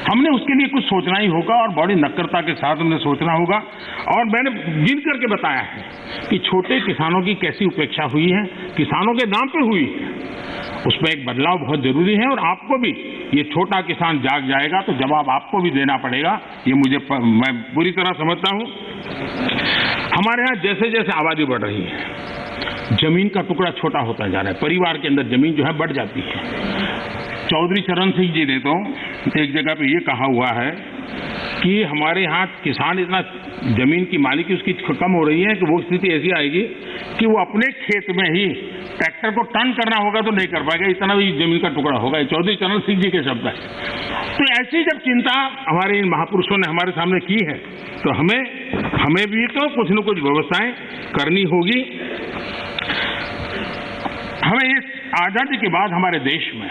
हमने उसके लिए कुछ सोचना ही होगा, और बड़ी नक्करता के साथ हमने सोचना होगा। और मैंने गिन करके बताया है कि छोटे किसानों की कैसी उपेक्षा हुई है, किसानों के नाम पे हुई है। उसमें एक बदलाव बहुत जरूरी है, और आपको भी, ये छोटा किसान जाग जाएगा तो जवाब आपको भी देना पड़ेगा, ये मैं पूरी तरह समझता हूं। हमारे यहाँ जैसे जैसे आबादी बढ़ रही है, जमीन का टुकड़ा छोटा होता जा रहा है, परिवार के अंदर जमीन जो है बढ़ जाती है। चौधरी चरण सिंह जी ने तो एक जगह पे ये कहा हुआ है कि हमारे यहाँ किसान इतना जमीन की मालिकी उसकी कम हो रही है कि वो स्थिति ऐसी आएगी कि वो अपने खेत में ही ट्रैक्टर को टर्न करना होगा तो नहीं कर पाएगा, इतना भी जमीन का टुकड़ा होगा। चौधरी चरण सिंह जी के शब्द है। तो ऐसी जब चिंता हमारे इन महापुरुषों ने हमारे सामने की है, तो हमें भी तो कुछ न कुछ व्यवस्थाएं करनी होगी। हमें इस आजादी के बाद हमारे देश में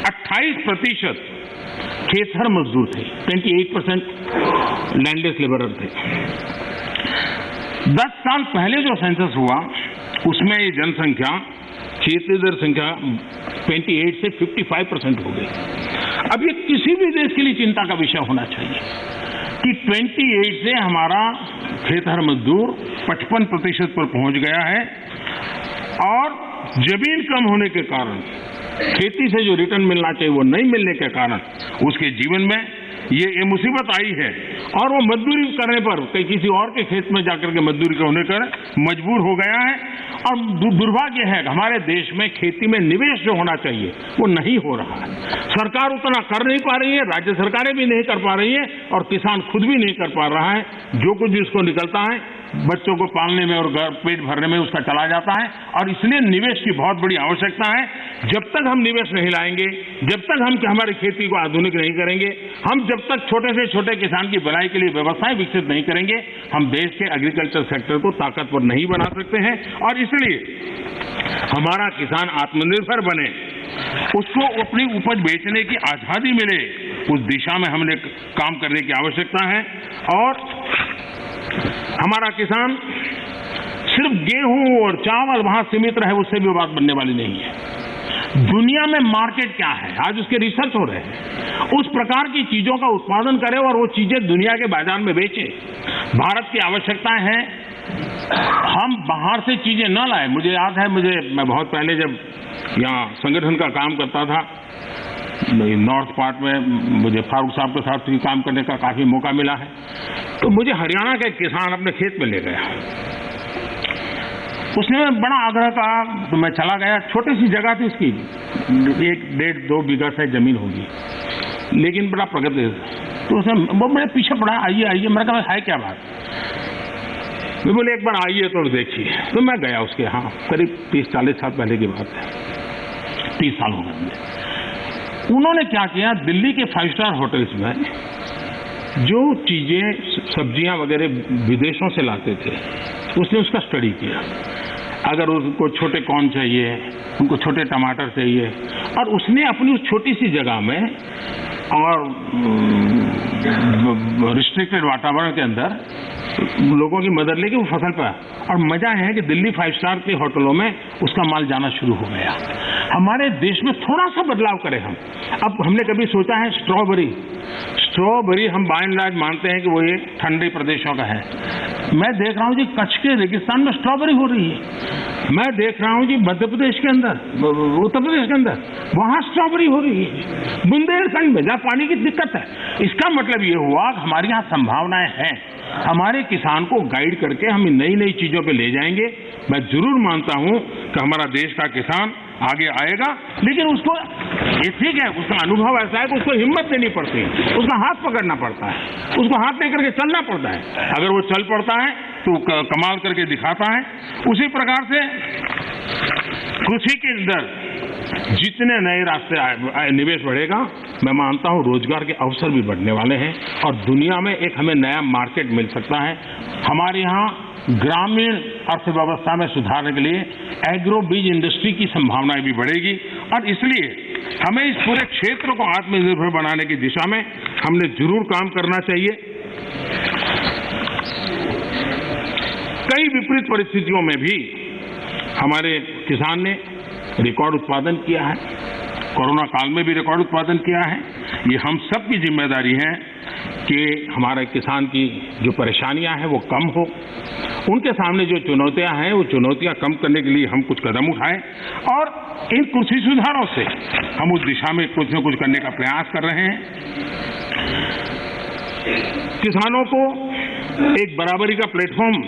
28% खेतहर मजदूर थे, 28% लैंडलेस लेबरर थे। 10 साल पहले जो सेंसस हुआ उसमें ये जनसंख्या, खेतीहर संख्या 28 से 55% हो गई। अब ये किसी भी देश के लिए चिंता का विषय होना चाहिए कि 28 से हमारा खेतहर मजदूर 55% पर पहुंच गया है, और जमीन कम होने के कारण, खेती से जो रिटर्न मिलना चाहिए वो नहीं मिलने के कारण उसके जीवन में ये मुसीबत आई है। और वो मजदूरी करने पर कहीं किसी और के खेत में जाकर के मजदूरी होने कर मजबूर हो गया है। और दुर्भाग्य है हमारे देश में खेती में निवेश जो होना चाहिए वो नहीं हो रहा है। सरकार उतना कर नहीं पा रही है, राज्य सरकारें भी नहीं कर पा रही है, और किसान खुद भी नहीं कर पा रहा है। जो कुछ जिसको निकलता है बच्चों को पालने में और पेट भरने में उसका चला जाता है, और इसलिए निवेश की बहुत बड़ी आवश्यकता है। जब तक हम निवेश नहीं लाएंगे, जब तक हम हमारी खेती को आधुनिक नहीं करेंगे, हम जब तक छोटे से छोटे किसान की भलाई के लिए व्यवस्थाएं विकसित नहीं करेंगे, हम देश के एग्रीकल्चर सेक्टर को ताकतवर नहीं बना सकते हैं। और इसलिए हमारा किसान आत्मनिर्भर बने, उसको अपनी उपज बेचने की आजादी मिले, उस दिशा में हमने काम करने की आवश्यकता है। और हमारा किसान सिर्फ गेहूं और चावल वहां सीमित रहे, उससे भी बात बनने वाली नहीं है। दुनिया में मार्केट क्या है, आज उसके रिसर्च हो रहे हैं, उस प्रकार की चीजों का उत्पादन करें और वो चीजें दुनिया के बाजार में बेचें। भारत की आवश्यकता है हम बाहर से चीजें न लाएं। मुझे याद है, मैं बहुत पहले जब यहाँ संगठन का काम करता था, नॉर्थ पार्ट में मुझे फारूक साहब के साथ भी काम करने का काफी मौका मिला है, तो मुझे हरियाणा का एक किसान अपने खेत में ले गया। उसने बड़ा आग्रह कहा, तो मैं चला गया। छोटी सी जगह थी उसकी, 1-1.5-2 बीघा से जमीन होगी, लेकिन बड़ा प्रगति। तो उसने वो मेरे पीछे पड़ा, आइए आइए। मैंने कहा है क्या बात? मैं बोले एक बार आइए तो देखिए। तो मैं गया उसके यहाँ, करीब 30-40 साल पहले की बात है, 30 साल हो गए मुझे। उन्होंने क्या किया, दिल्ली के 5 स्टार होटल्स में जो चीजें सब्जियां वगैरह विदेशों से लाते थे, उसने उसका स्टडी किया। अगर उनको छोटे कॉर्न चाहिए, उनको छोटे टमाटर चाहिए, और उसने अपनी उस छोटी सी जगह में और रिस्ट्रिक्टेड वातावरण के अंदर लोगों की मदद लेके वो फसल पाया। और मजा है कि दिल्ली 5 स्टार के होटलों में उसका माल जाना शुरू हो गया। हमारे देश में थोड़ा सा बदलाव करें हम। अब हमने कभी सोचा है स्ट्रॉबेरी हम बाय एंड लार्ज मानते हैं कि वो ये ठंडे प्रदेशों का है। मैं देख रहा हूँ जी कच्छ के रेगिस्तान में स्ट्रॉबेरी हो रही है। मैं देख रहा हूँ जी मध्य प्रदेश के अंदर, उत्तर प्रदेश के अंदर, वहां स्ट्रॉबेरी हो रही है। बुंदेलखंड में जहाँ पानी की दिक्कत है। इसका मतलब ये हुआ कि हमारे यहाँ संभावनाएं हैं। हमारे किसान को गाइड करके हम नई नई चीजों पे ले जाएंगे। मैं जरूर मानता हूं कि हमारा देश का किसान आगे आएगा, लेकिन उसको ये ठीक है, उसका अनुभव ऐसा है कि उसको हिम्मत देनी पड़ती है, उसका हाथ पकड़ना पड़ता है, उसको हाथ लेकर के चलना पड़ता है। अगर वो चल पड़ता है तो कमाल करके दिखाता है। उसी प्रकार से कृषि के अंदर जितने नए रास्ते निवेश बढ़ेगा, मैं मानता हूं रोजगार के अवसर भी बढ़ने वाले हैं और दुनिया में एक हमें नया मार्केट मिल सकता है। हमारे यहाँ ग्रामीण अर्थव्यवस्था में सुधारने के लिए एग्रो बीज इंडस्ट्री की संभावनाएं भी बढ़ेगी और इसलिए हमें इस पूरे क्षेत्र को आत्मनिर्भर बनाने की दिशा में हमने जरूर काम करना चाहिए। कई विपरीत परिस्थितियों में भी हमारे किसान ने रिकॉर्ड उत्पादन किया है। कोरोना काल में भी रिकॉर्ड उत्पादन किया है। ये हम सब की जिम्मेदारी है कि हमारे किसान की जो परेशानियां हैं वो कम हो। उनके सामने जो चुनौतियां हैं वो चुनौतियां कम करने के लिए हम कुछ कदम उठाएं और इन कृषि सुधारों से हम उस दिशा में कुछ न कुछ करने का प्रयास कर रहे हैं। किसानों को एक बराबरी का प्लेटफॉर्म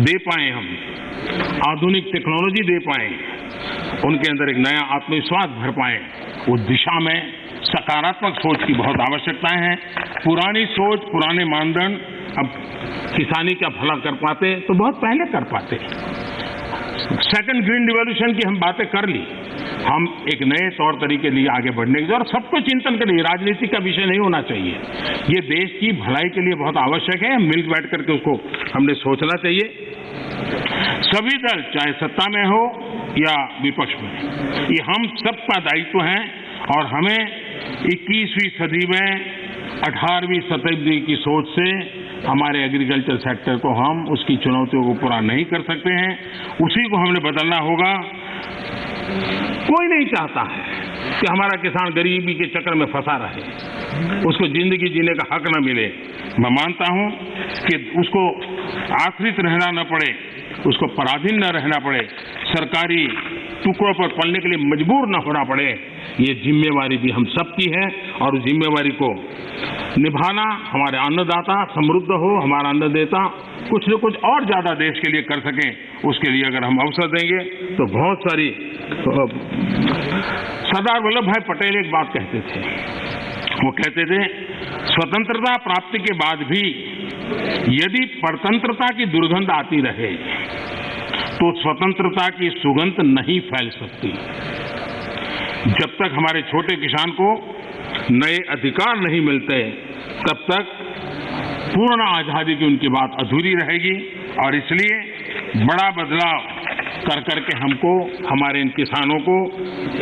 दे पाए, हम आधुनिक टेक्नोलॉजी दे पाए, उनके अंदर एक नया आत्मविश्वास भर पाए, उस दिशा में सकारात्मक सोच की बहुत आवश्यकता है। पुरानी सोच, पुराने मानदंड अब किसानी का भला कर पाते तो बहुत पहले कर पाते। सेकंड ग्रीन रिवॉल्यूशन की हम बातें कर ली, हम एक नए तौर तरीके लिए आगे बढ़ने की और सबको चिंतन के लिए राजनीति का विषय नहीं होना चाहिए। ये देश की भलाई के लिए बहुत आवश्यक है। मिल बैठ करके उसको हमने सोचना चाहिए। सभी दल चाहे सत्ता में हो या विपक्ष में, ये हम सबका दायित्व है और हमें 21वीं सदी में 18वीं शताब्दी की सोच से हमारे एग्रीकल्चर सेक्टर को हम उसकी चुनौतियों को पूरा नहीं कर सकते हैं। उसी को हमने बदलना होगा। कोई नहीं चाहता है कि हमारा किसान गरीबी के चक्कर में फंसा रहे, उसको जिंदगी जीने का हक न मिले। मैं मानता हूं कि उसको आश्रित रहना न पड़े, उसको पराधीन न रहना पड़े, सरकारी टुकड़ों पर पलने के लिए मजबूर न होना पड़े। ये जिम्मेवारी भी हम सबकी है और उस जिम्मेवारी को निभाना हमारे अन्नदाता समृद्ध हो, हमारा अन्नदाता कुछ न कुछ और ज्यादा देश के लिए कर सकें, उसके लिए अगर हम अवसर देंगे तो बहुत सारी। सरदार वल्लभ भाई पटेल एक बात कहते थे, वो कहते थे स्वतंत्रता प्राप्ति के बाद भी यदि परतंत्रता की दुर्गंध आती रहे तो स्वतंत्रता की सुगंध नहीं फैल सकती। जब तक हमारे छोटे किसान को नए अधिकार नहीं मिलते तब तक पूर्ण आजादी की उनकी बात अधूरी रहेगी और इसलिए बड़ा बदलाव कर करके हमको हमारे इन किसानों को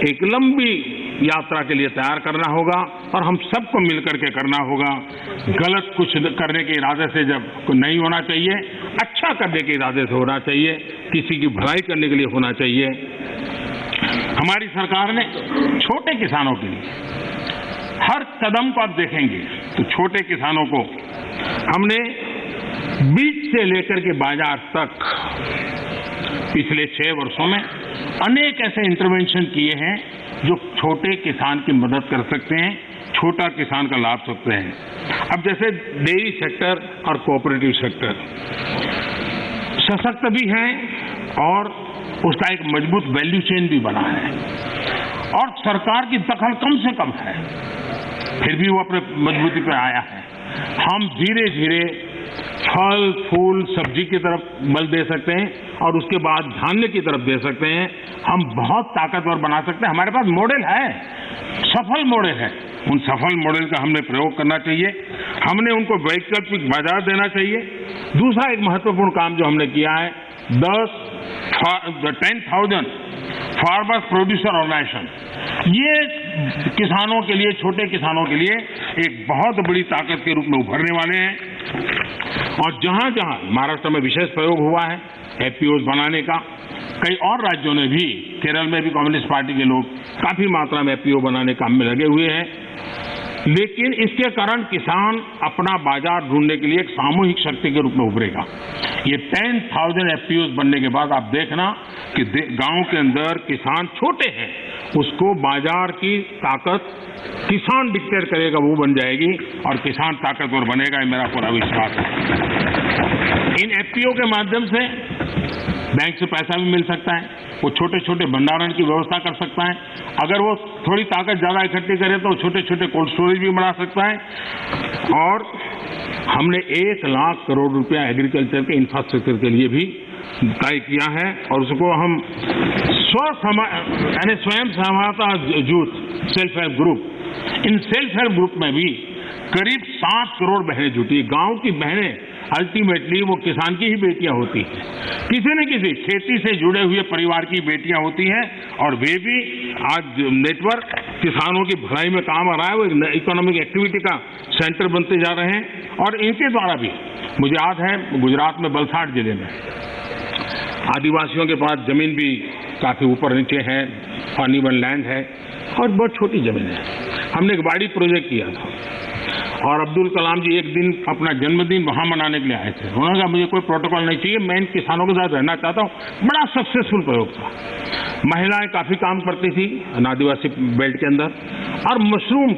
एक लंबी यात्रा के लिए तैयार करना होगा और हम सबको मिलकर के करना होगा। गलत कुछ करने के इरादे से जब नहीं होना चाहिए, अच्छा करने के इरादे से होना चाहिए, किसी की भलाई करने के लिए होना चाहिए। हमारी सरकार ने छोटे किसानों के लिए हर कदम को आप देखेंगे तो छोटे किसानों को हमने बीज से लेकर के बाजार तक पिछले 6 वर्षों में अनेक ऐसे इंटरवेंशन किए हैं जो छोटे किसान की मदद कर सकते हैं, छोटा किसान का लाभ सकते हैं। अब जैसे डेयरी सेक्टर और कोऑपरेटिव सेक्टर सशक्त भी हैं और उसका एक मजबूत वैल्यू चेन भी बना है और सरकार की दखल कम से कम है, फिर भी वो अपने मजबूती पर आया है। हम धीरे धीरे फल फूल सब्जी की तरफ बल दे सकते हैं और उसके बाद धान्य की तरफ दे सकते हैं। हम बहुत ताकतवर बना सकते हैं। हमारे पास मॉडल है, सफल मॉडल है। उन सफल मॉडल का हमने प्रयोग करना चाहिए। हमने उनको वैकल्पिक बाजार देना चाहिए। दूसरा एक महत्वपूर्ण काम जो हमने किया है 10,000 फार्मर्स प्रोड्यूसर ऑर्गेनाइजेशन, ये किसानों के लिए, छोटे किसानों के लिए एक बहुत बड़ी ताकत के रूप में उभरने वाले हैं। और जहां जहां महाराष्ट्र में विशेष प्रयोग हुआ है एफपीओ बनाने का, कई और राज्यों ने भी, केरल में भी कम्युनिस्ट पार्टी के लोग काफी मात्रा में एफपीओ बनाने काम में लगे हुए हैं। लेकिन इसके कारण किसान अपना बाजार ढूंढने के लिए एक सामूहिक शक्ति के रूप में उभरेगा। ये 10,000 एफपीओ बनने के बाद आप देखना कि गांव के अंदर किसान छोटे हैं, उसको बाजार की ताकत किसान डिक्टेट करेगा, वो बन जाएगी और किसान ताकतवर बनेगा, ये मेरा पूरा विश्वास है। इन एफपीओ के माध्यम से बैंक से पैसा भी मिल सकता है, वो छोटे छोटे भंडारण की व्यवस्था कर सकता है। अगर वो थोड़ी ताकत ज्यादा इकट्ठी करे तो छोटे छोटे कोल्ड स्टोरेज भी बना सकता है। और हमने 1 लाख करोड़ रुपया एग्रीकल्चर के इंफ्रास्ट्रक्चर के लिए भी तय किया है और उसको हम स्वयं सहायता जूथ सेल्फ हेल्प ग्रुप, इन सेल्फ हेल्प ग्रुप में भी करीब 7 करोड़ बहनें जुटी। गांव की बहनें अल्टीमेटली वो किसान की ही बेटियां होती हैं, किसी न किसी खेती से जुड़े हुए परिवार की बेटियां होती हैं और वे भी आज नेटवर्क किसानों की भलाई में काम आ रहा है। वो एक इकोनॉमिक एक्टिविटी का सेंटर बनते जा रहे हैं और इनके द्वारा भी, मुझे याद है गुजरात में वलसाड जिले में आदिवासियों के पास जमीन भी काफी ऊपर नीचे है, अनइवन लैंड है और बहुत छोटी जमीन है। हमने एक बाड़ी प्रोजेक्ट किया था और अब्दुल कलाम जी एक दिन अपना जन्मदिन वहां मनाने के लिए आए थे। उन्होंने कहा मुझे कोई प्रोटोकॉल नहीं चाहिए, मैं इन किसानों के साथ रहना चाहता हूं। बड़ा सक्सेसफुल प्रयोग था। महिलाएं काफी काम करती थी आदिवासी बेल्ट के अंदर और मशरूम,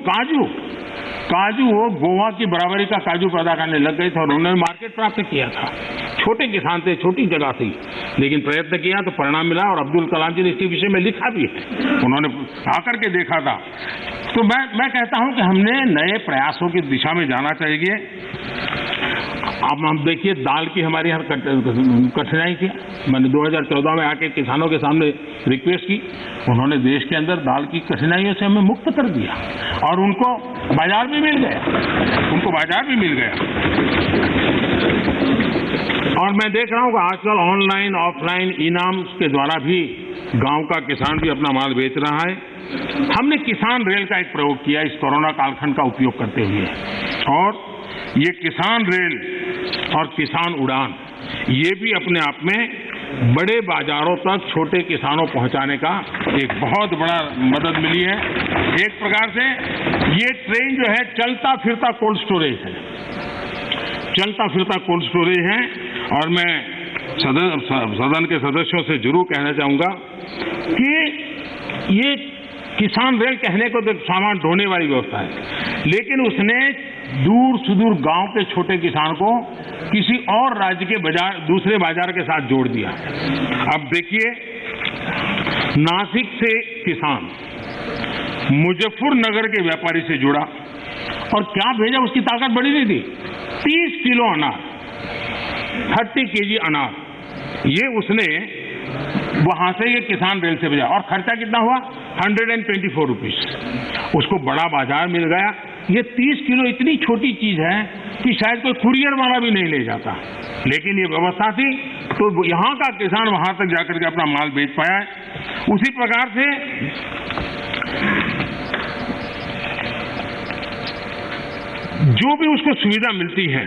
काजू वो गोवा की बराबरी का काजू पैदा करने लग गए थे और उन्होंने मार्केट प्राप्त किया था। छोटे किसान थे, छोटी जगह थी, लेकिन प्रयत्न किया तो परिणाम मिला और अब्दुल कलाम जी ने इसके विषय में लिखा भी है, उन्होंने आकर के देखा था। तो मैं कहता हूं कि हमने नए प्रयासों की दिशा में जाना चाहिए। अब हम देखिए दाल की हमारे यहाँ कठिनाई थी। मैंने 2014 में आके किसानों के सामने रिक्वेस्ट की, उन्होंने देश के अंदर दाल की कठिनाइयों से हमें मुक्त कर दिया और उनको बाजार भी मिल गया, और मैं देख रहा हूं कि आजकल ऑनलाइन ऑफलाइन इनाम के द्वारा भी गांव का किसान भी अपना माल बेच रहा है। हमने किसान रेल का एक प्रयोग किया इस कोरोना कालखंड का उपयोग करते हुए, और ये किसान रेल और किसान उड़ान ये भी अपने आप में बड़े बाजारों तक छोटे किसानों पहुंचाने का एक बहुत बड़ा मदद मिली है। एक प्रकार से ये ट्रेन जो है चलता फिरता कोल्ड स्टोरेज है। और मैं सदन के सदस्यों से जरूर कहना चाहूंगा कि ये किसान रेल कहने को तो सामान ढोने वाली व्यवस्था है, लेकिन उसने दूर सुदूर गांव के छोटे किसान को किसी और राज्य के बाजार, दूसरे बाजार के साथ जोड़ दिया। अब देखिए, नासिक से किसान मुजफ्फरनगर के व्यापारी से जुड़ा और क्या भेजा, उसकी ताकत बड़ी नहीं थी, 30 किलो अनार, 30 केजी अनार, ये उसने वहां से ये किसान रेल से भेजा और खर्चा कितना हुआ, 124 रुपीज। उसको बड़ा बाजार मिल गया। ये 30 किलो इतनी छोटी चीज है कि शायद कोई कुरियर वाला भी नहीं ले जाता, लेकिन ये व्यवस्था थी तो यहां का किसान वहां तक जाकर के अपना माल बेच पाया है। उसी प्रकार से जो भी उसको सुविधा मिलती है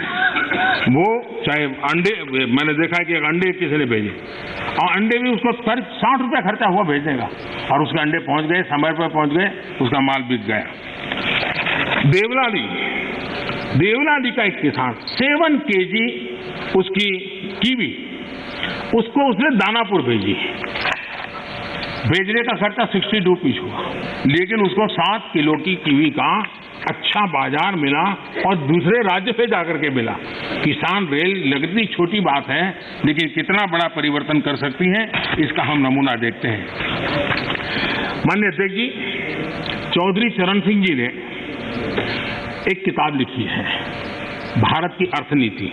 वो चाहे अंडे, मैंने देखा है कि एक अंडे किसी ने भेजे और अंडे भी उसको करीब 60 रुपये खर्चा हुआ भेजने का, और उसके अंडे पहुंच गए, समय पर पहुंच गए, उसका माल बिक गया। देवलाली का एक किसान 7 kg उसकी कीवी, उसको उसने दानापुर भेजी, भेजने का खर्चा 60 रुपीज हुआ, लेकिन उसको 7 किलो की कीवी का अच्छा बाजार मिला और दूसरे राज्य पे जाकर के मिला। किसान रेल लगती छोटी बात है, लेकिन कितना बड़ा परिवर्तन कर सकती है, इसका हम नमूना देखते हैं। माननीय अध्यक्ष जी, चौधरी चरण सिंह जी ने एक किताब लिखी है, भारत की अर्थनीति।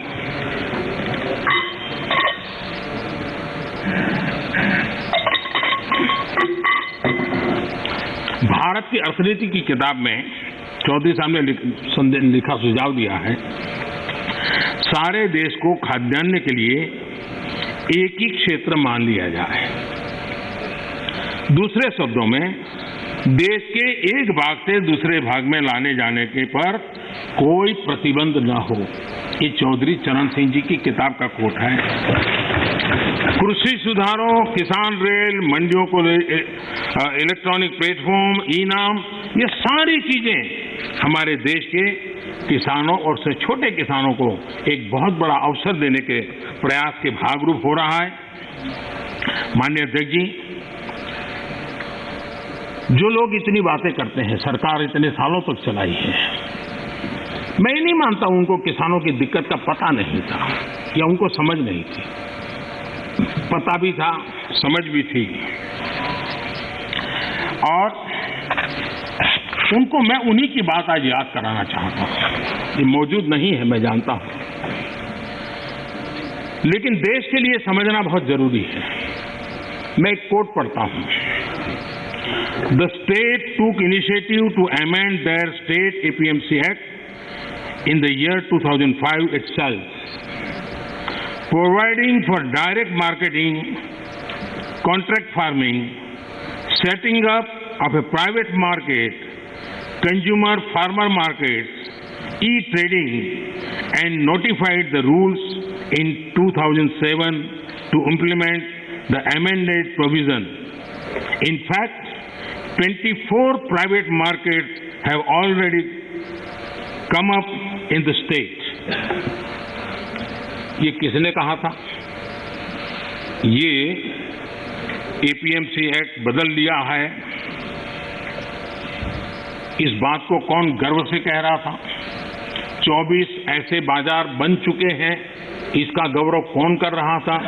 भारत की अर्थनीति की किताब में चौधरी साहब ने लिखा, सुझाव दिया है, सारे देश को खाद्यान्न के लिए एक ही क्षेत्र मान लिया जाए। दूसरे शब्दों में, देश के एक भाग से दूसरे भाग में लाने जाने के पर कोई प्रतिबंध न हो। ये चौधरी चरण सिंह जी की किताब का कोट है। कृषि सुधारों, किसान रेल, मंडियों को इलेक्ट्रॉनिक प्लेटफॉर्म, ई-नाम, ये सारी चीजें हमारे देश के किसानों और से छोटे किसानों को एक बहुत बड़ा अवसर देने के प्रयास के भागरूप हो रहा है। माननीय अध्यक्ष जी, जो लोग इतनी बातें करते हैं, सरकार इतने सालों तक चलाई है, मैं नहीं मानता उनको किसानों की दिक्कत का पता नहीं था या उनको समझ नहीं थी। पता भी था, समझ भी थी, और उनको मैं उन्हीं की बात आज याद कराना चाहता हूं। ये मौजूद नहीं है, मैं जानता हूं, लेकिन देश के लिए समझना बहुत जरूरी है। मैं एक कोट पढ़ता हूं। The state took initiative to amend their state APMC Act in the year 2005 itself, providing for direct marketing, contract farming, setting up of a private market, consumer farmer markets, e-trading, and notified the rules in 2007 to implement the amended provision. In fact, 24 private markets have already come up in the state. ये किसने कहा था? ये APMC एक्ट बदल लिया है। इस बात को कौन गर्व से कह रहा था? 24 ऐसे बाजार बन चुके हैं, इसका गौरव कौन कर रहा था?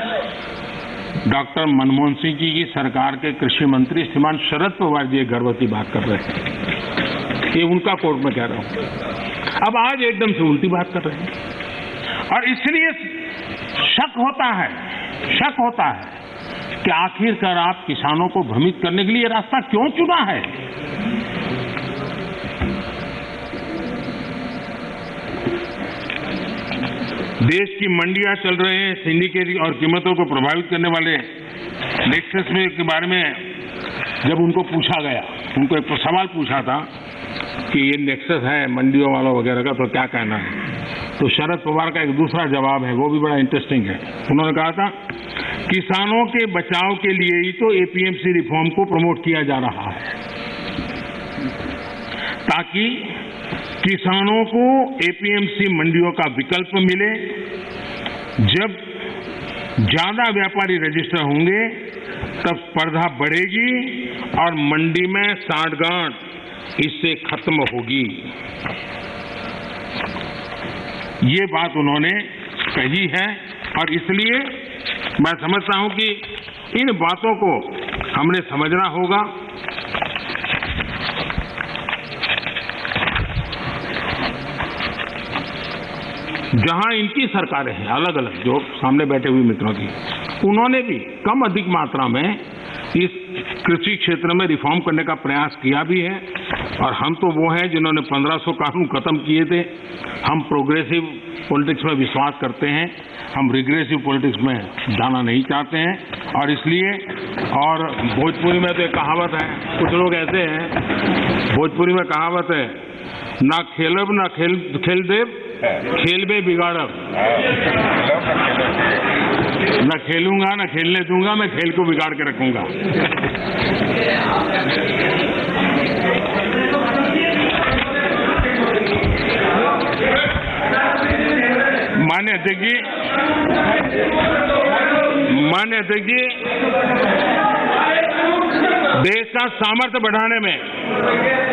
डॉक्टर मनमोहन सिंह जी की सरकार के कृषि मंत्री श्रीमान शरद पवार जी गर्व की बात कर रहे हैं। ये उनका कोर्ट में कह रहा हूं। अब आज एकदम से उल्टी बात कर रहे हैं, और इसलिए शक होता है कि आखिरकार आप किसानों को भ्रमित करने के लिए रास्ता क्यों चुना है? देश की मंडियां चल रहे हैं, सिंडिकेट और कीमतों को प्रभावित करने वाले नेक्सस में के बारे में जब उनको पूछा गया, उनको एक सवाल पूछा था कि ये नेक्सस है मंडियों वालों वगैरह का, तो क्या कहना है? तो शरद पवार का एक दूसरा जवाब है, वो भी बड़ा इंटरेस्टिंग है। उन्होंने कहा था, किसानों के बचाव के लिए ही तो एपीएमसी रिफॉर्म को प्रमोट किया जा रहा है, ताकि किसानों को एपीएमसी मंडियों का विकल्प मिले। जब ज्यादा व्यापारी रजिस्टर होंगे तब स्पर्धा बढ़ेगी और मंडी में सांठगांठ इससे खत्म होगी। ये बात उन्होंने कही है, और इसलिए मैं समझता हूं कि इन बातों को हमने समझना होगा। जहां इनकी सरकारें हैं अलग अलग, जो सामने बैठे हुए मित्रों की, उन्होंने भी कम अधिक मात्रा में इस कृषि क्षेत्र में रिफॉर्म करने का प्रयास किया भी है, और हम तो वो हैं जिन्होंने 1500 कानून खत्म किए थे। हम प्रोग्रेसिव पॉलिटिक्स में विश्वास करते हैं, हम रिग्रेसिव पॉलिटिक्स में जाना नहीं चाहते हैं, और इसलिए, और भोजपुरी में तो एक कहावत है, कुछ लोग ऐसे हैं, भोजपुरी में कहावत है, ना खेलब ना खेल देव खेल में बिगाड़ब, न खेलूंगा न खेलने दूंगा, मैं खेल को बिगाड़ के रखूंगा। माननीय अध्यक्ष जी, देश का सामर्थ्य बढ़ाने में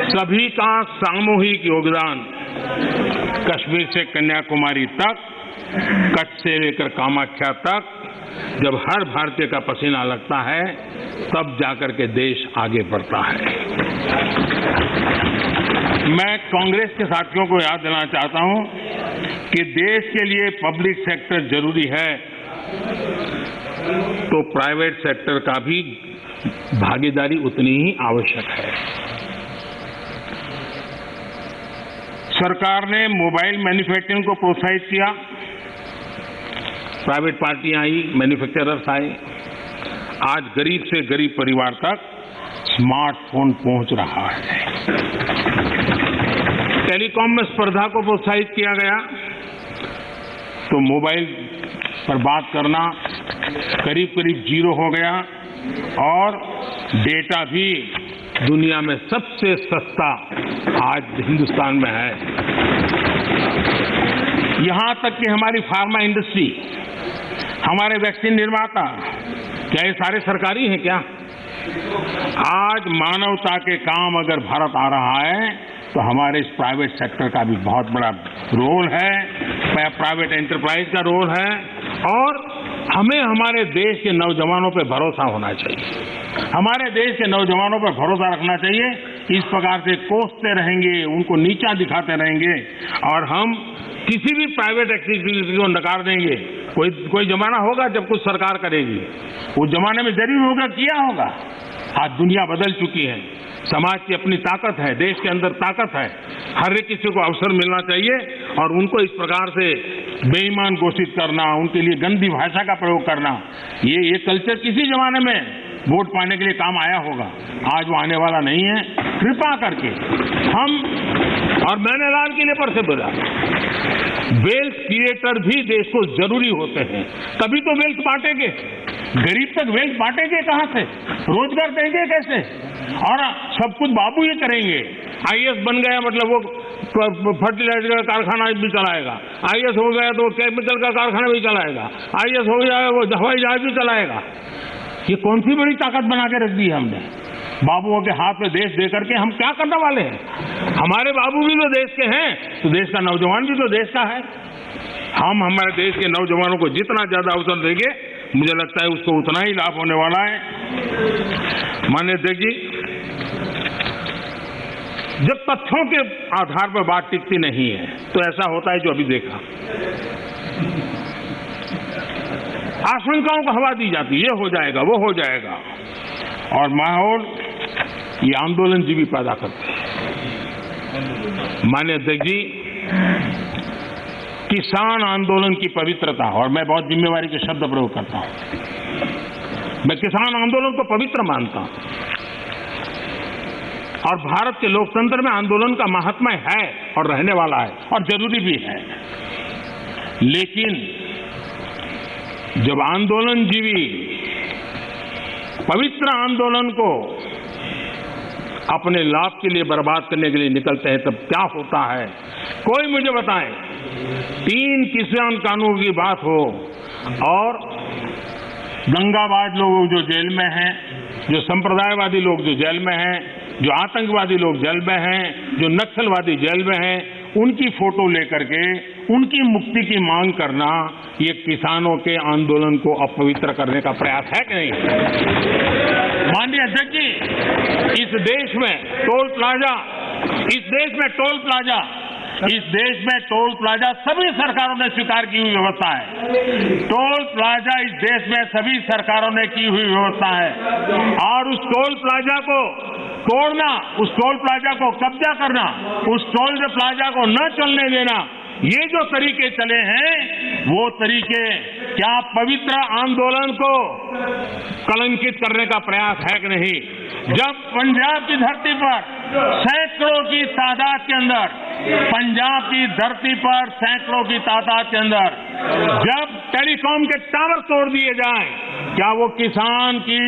सभी का सामूहिक योगदान, कश्मीर से कन्याकुमारी तक, कच्छ से लेकर कामाख्या तक, जब हर भारतीय का पसीना लगता है तब जाकर के देश आगे बढ़ता है। मैं कांग्रेस के साथियों को याद दिलाना चाहता हूं कि देश के लिए पब्लिक सेक्टर जरूरी है तो प्राइवेट सेक्टर का भी भागीदारी उतनी ही आवश्यक है। सरकार ने मोबाइल मैन्युफैक्चरिंग को प्रोत्साहित किया, प्राइवेट पार्टियां आई, मैन्युफैक्चरर्स आए। आज गरीब से गरीब परिवार तक स्मार्टफोन पहुंच रहा है। टेलीकॉम में स्पर्धा को प्रोत्साहित किया गया तो मोबाइल पर बात करना करीब करीब जीरो हो गया और डेटा भी दुनिया में सबसे सस्ता आज हिंदुस्तान में है। यहां तक कि हमारी फार्मा इंडस्ट्री, हमारे वैक्सीन निर्माता, क्या ये सारे सरकारी हैं क्या? आज मानवता के काम अगर भारत आ रहा है तो हमारे इस प्राइवेट सेक्टर का भी बहुत बड़ा रोल है, प्राइवेट एंटरप्राइज का रोल है और हमें हमारे देश के नौजवानों पर भरोसा होना चाहिए। हमारे देश के नौजवानों पर भरोसा रखना चाहिए। इस प्रकार से कोसते रहेंगे, उनको नीचा दिखाते रहेंगे और हम किसी भी प्राइवेट एक्टिविटी को नकार देंगे। कोई जमाना होगा जब कुछ सरकार करेगी, उस जमाने में जरूर होगा, किया होगा। आज दुनिया बदल चुकी है, समाज की अपनी ताकत है, देश के अंदर ताकत है। हर एक किसी को अवसर मिलना चाहिए और उनको इस प्रकार से बेईमान घोषित करना, उनके लिए गंदी भाषा का प्रयोग करना, ये कल्चर किसी जमाने में वोट पाने के लिए काम आया होगा, आज वो आने वाला नहीं है। कृपा करके हम, और मैंने लाल किले पर से बोला, वेल्थ क्रिएटर भी देश को जरूरी होते हैं, तभी तो वेल्थ बांटेंगे। गरीब तक वेल्थ बांटेंगे कहां से? रोजगार देंगे कैसे? और सब कुछ बाबू ये करेंगे। आईएएस बन गया मतलब वो फर्टिलाइजर का कारखाना भी चलाएगा, आईएएस हो गया तो केमिकल का कारखाना भी चलाएगा, आईएएस हो गया वो हवाई जहाज भी चलाएगा। ये कौन सी बड़ी ताकत बना के रख दी है हमने? बाबुओं के हाथ में देश दे करके हम क्या करने वाले हैं? हमारे बाबू भी तो देश के हैं, तो देश का नौजवान भी तो देश का है। हम हमारे देश के नौजवानों को जितना ज्यादा अवसर देंगे, मुझे लगता है उसको उतना ही लाभ होने वाला है। माननीय अध्यक्ष जी, जब तथ्यों के आधार पर बात टिकती नहीं है तो ऐसा होता है जो अभी देखा, आशंकाओं को हवा दी जाती है, ये हो जाएगा, वो हो जाएगा, और माहौल ये आंदोलनजीवी पैदा करते हैं। माननीय अध्यक्ष जी, किसान आंदोलन की पवित्रता, और मैं बहुत जिम्मेवारी के शब्द प्रयोग करता हूं, मैं किसान आंदोलन को पवित्र मानता हूं और भारत के लोकतंत्र में आंदोलन का महात्म्य है और रहने वाला है और जरूरी भी है। लेकिन जब आंदोलनजीवी पवित्र आंदोलन को अपने लाभ के लिए बर्बाद करने के लिए निकलते हैं तब क्या होता है? कोई मुझे बताए, 3 किसान कानून की बात हो और दंगाबाज लोग जो जेल में हैं, जो संप्रदायवादी लोग जो जेल में हैं, जो आतंकवादी लोग जेल में हैं, जो नक्सलवादी जेल में हैं, उनकी फोटो लेकर के उनकी मुक्ति की मांग करना, ये किसानों के आंदोलन को अपवित्र करने का प्रयास है कि नहीं? माननीय अध्यक्ष जी, इस देश में टोल प्लाजा, सभी सरकारों ने स्वीकार की हुई व्यवस्था है। टोल प्लाजा इस देश में सभी सरकारों ने की हुई व्यवस्था है और उस टोल प्लाजा को तोड़ना, उस टोल प्लाजा को कब्जा करना, उस टोल प्लाजा को न चलने देना, ये जो तरीके चले हैं वो तरीके क्या पवित्र आंदोलन को कलंकित करने का प्रयास है कि नहीं? जब पंजाब की धरती पर सैकड़ों की तादाद के अंदर, पंजाब की धरती पर सैकड़ों की तादाद के अंदर जब टेलीकॉम के टावर तोड़ दिए जाएं, क्या वो किसान की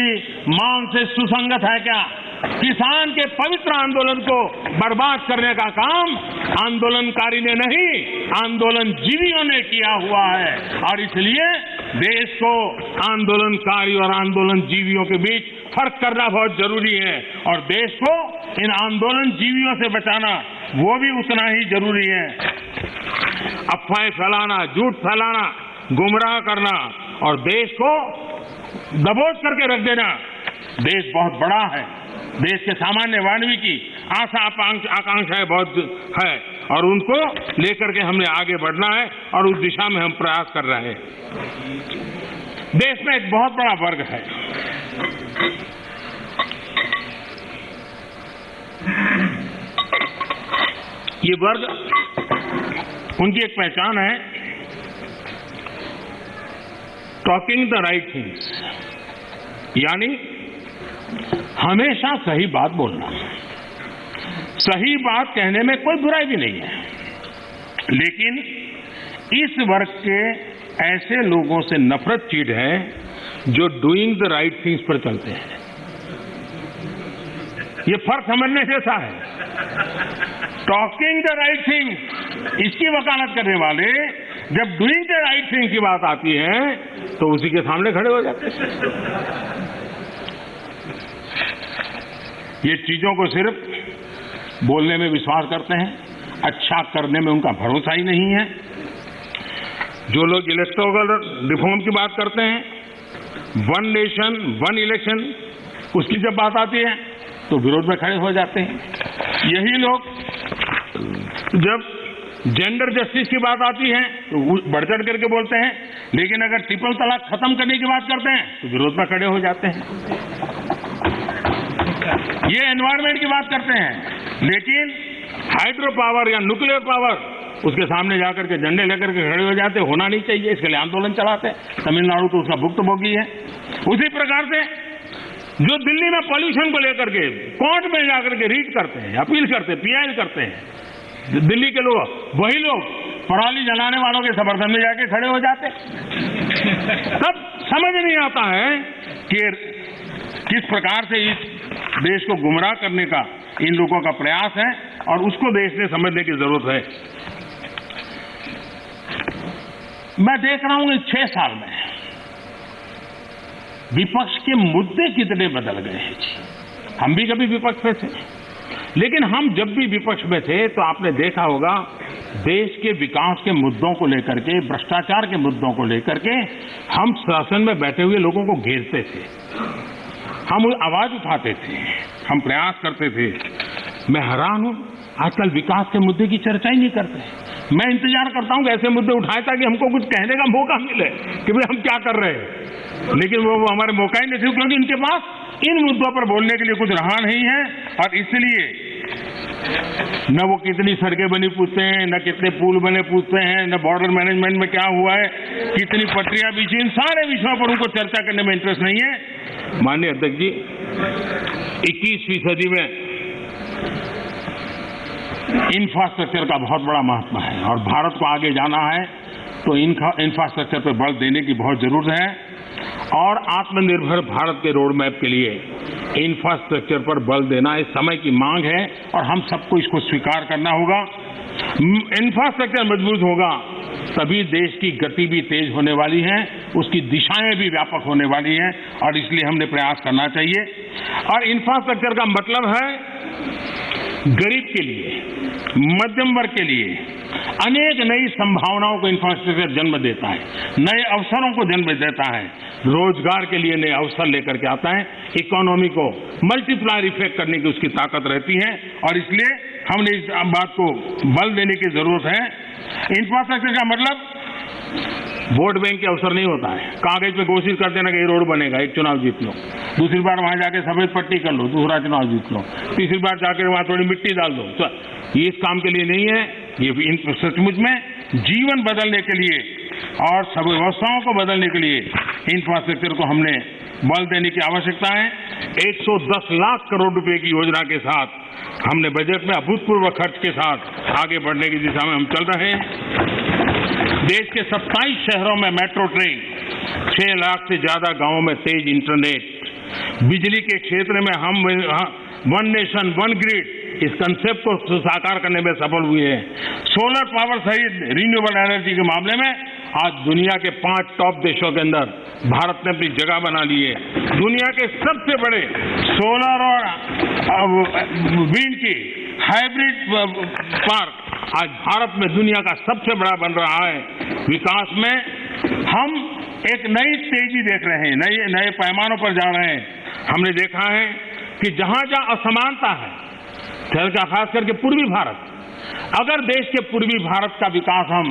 मांग से सुसंगत है? क्या किसान के पवित्र आंदोलन को बर्बाद करने का काम आंदोलनकारी ने नहीं, आंदोलन जीवियों ने किया हुआ है। और इसलिए देश को आंदोलनकारी और आंदोलन जीवियों के बीच फर्क करना बहुत जरूरी है, और देश को इन आंदोलन जीवियों से बचाना वो भी उतना ही जरूरी है। अफवाहें फैलाना, झूठ फैलाना, गुमराह करना और देश को दबोच करके रख देना, देश बहुत बड़ा है, देश के सामान्य मानवी की आशा आकांक्षाएं बहुत है और उनको लेकर के हमने आगे बढ़ना है और उस दिशा में हम प्रयास कर रहे हैं। देश में एक बहुत बड़ा वर्ग है, ये वर्ग, उनकी एक पहचान है टॉकिंग द राइट थिंग्स, यानी हमेशा सही बात बोलना। सही बात कहने में कोई बुराई भी नहीं है, लेकिन इस वर्ग के ऐसे लोगों से नफरत चीड़ है जो डूइंग द राइट थिंग्स पर चलते हैं। ये फर्क समझने जैसा है। टॉकिंग द राइट थिंग इसकी वकालत करने वाले जब डूइंग द राइट थिंग की बात आती है तो उसी के सामने खड़े हो जाते हैं। ये चीजों को सिर्फ बोलने में विश्वास करते हैं, अच्छा करने में उनका भरोसा ही नहीं है। जो लोग इलेक्टोरल रिफॉर्म की बात करते हैं, वन नेशन वन इलेक्शन, उसकी जब बात आती है तो विरोध में खड़े हो जाते हैं। यही लोग जब जेंडर जस्टिस की बात आती है तो बढ़ चढ़ करके बोलते हैं, लेकिन अगर ट्रिपल तलाक खत्म करने की बात करते हैं तो विरोध में खड़े हो जाते हैं। ये एनवायरमेंट की बात करते हैं, लेकिन हाइड्रो पावर या न्यूक्लियर पावर उसके सामने जाकर के झंडे लेकर के खड़े हो जाते, होना नहीं चाहिए, इसके लिए आंदोलन चलाते हैं। तमिलनाडु तो उसका भुक्तभोगी है। उसी प्रकार से जो दिल्ली में पॉल्यूशन को लेकर के कोर्ट में जाकर के रीट करते हैं, अपील करते हैं, पीआई करते हैं, दिल्ली के लोग, वही लोग पराली जलाने वालों के समर्थन में जाके खड़े हो जाते। तब समझ नहीं आता है कि किस प्रकार से इस देश को गुमराह करने का इन लोगों का प्रयास है, और उसको देश ने समझने की जरूरत है। मैं देख रहा हूं इस 6 साल में विपक्ष के मुद्दे कितने बदल गए हैं जी। हम भी कभी विपक्ष में थे, लेकिन हम जब भी विपक्ष में थे तो आपने देखा होगा देश के विकास के मुद्दों को लेकर के, भ्रष्टाचार के मुद्दों को लेकर के हम शासन में बैठे हुए लोगों को घेरते थे, हम आवाज उठाते थे, हम प्रयास करते थे। मैं हैरान हूं, आजकल विकास के मुद्दे की चर्चा ही नहीं करते। मैं इंतजार करता हूं कि ऐसे मुद्दे उठाए ताकि हमको कुछ कहने का मौका मिले कि भाई हम क्या कर रहे हैं, लेकिन वो हमारे मौका ही नहीं थे, क्योंकि इनके पास इन मुद्दों पर बोलने के लिए कुछ रहा नहीं है। और इसलिए न वो कितनी सड़कें बनी पूछते हैं, न कितने पुल बने पूछते हैं, न बॉर्डर मैनेजमेंट में क्या हुआ है, कितनी पटरियां बिछी, इन सारे विषयों पर उनको चर्चा करने में इंटरेस्ट नहीं है। माननीय अध्यक्ष जी, 21वीं सदी में इंफ्रास्ट्रक्चर का बहुत बड़ा महत्व है, और भारत को आगे जाना है तो इंफ्रास्ट्रक्चर पर बल देने की बहुत जरूरत है। और आत्मनिर्भर भारत के रोड मैप के लिए इंफ्रास्ट्रक्चर पर बल देना इस समय की मांग है, और हम सबको इसको स्वीकार करना होगा। इंफ्रास्ट्रक्चर मजबूत होगा तभी देश की गति भी तेज होने वाली है, उसकी दिशाएं भी व्यापक होने वाली हैं, और इसलिए हमने प्रयास करना चाहिए। और इंफ्रास्ट्रक्चर का मतलब है गरीब के लिए, मध्यम वर्ग के लिए अनेक नई संभावनाओं को इंफ्रास्ट्रक्चर जन्म देता है, नए अवसरों को जन्म देता है, रोजगार के लिए नए अवसर लेकर के आता है, इकोनॉमी को मल्टीप्लायर इफेक्ट करने की उसकी ताकत रहती है, और इसलिए हमने इस बात को बल देने की जरूरत है। इंफ्रास्ट्रक्चर का मतलब वोट बैंक के अवसर नहीं होता है, कागज पे घोषित कर देना कि ये रोड बनेगा, एक चुनाव जीत लो, दूसरी बार वहां जाके सफेद पट्टी कर लो, दूसरा चुनाव जीत लो, तीसरी बार जाकर वहां थोड़ी मिट्टी डाल दो। ये इस काम के लिए नहीं है, ये सचमुच में जीवन बदलने के लिए और सब व्यवस्थाओं को बदलने के लिए इंफ्रास्ट्रक्चर को हमने बल देने की आवश्यकता है। 110 लाख करोड़ रुपए की योजना के साथ हमने बजट में अभूतपूर्व खर्च के साथ आगे बढ़ने की दिशा में हम चल रहे हैं। देश के 27 शहरों में मेट्रो ट्रेन, 6 लाख से ज्यादा गांवों में तेज इंटरनेट, बिजली के क्षेत्र में हम वन नेशन वन ग्रिड इस कंसेप्ट को साकार करने में सफल हुए हैं। सोलर पावर सहित रिन्यूएबल एनर्जी के मामले में आज दुनिया के 5 टॉप देशों के अंदर भारत ने अपनी जगह बना ली है। दुनिया के सबसे बड़े सोलर और विंड की हाइब्रिड पार्क आज भारत में दुनिया का सबसे बड़ा बन रहा है। विकास में हम एक नई तेजी देख रहे हैं, नए पैमानों पर जा रहे हैं। हमने देखा है कि जहां जहां असमानता है, खास करके पूर्वी भारत, अगर देश के पूर्वी भारत का विकास हम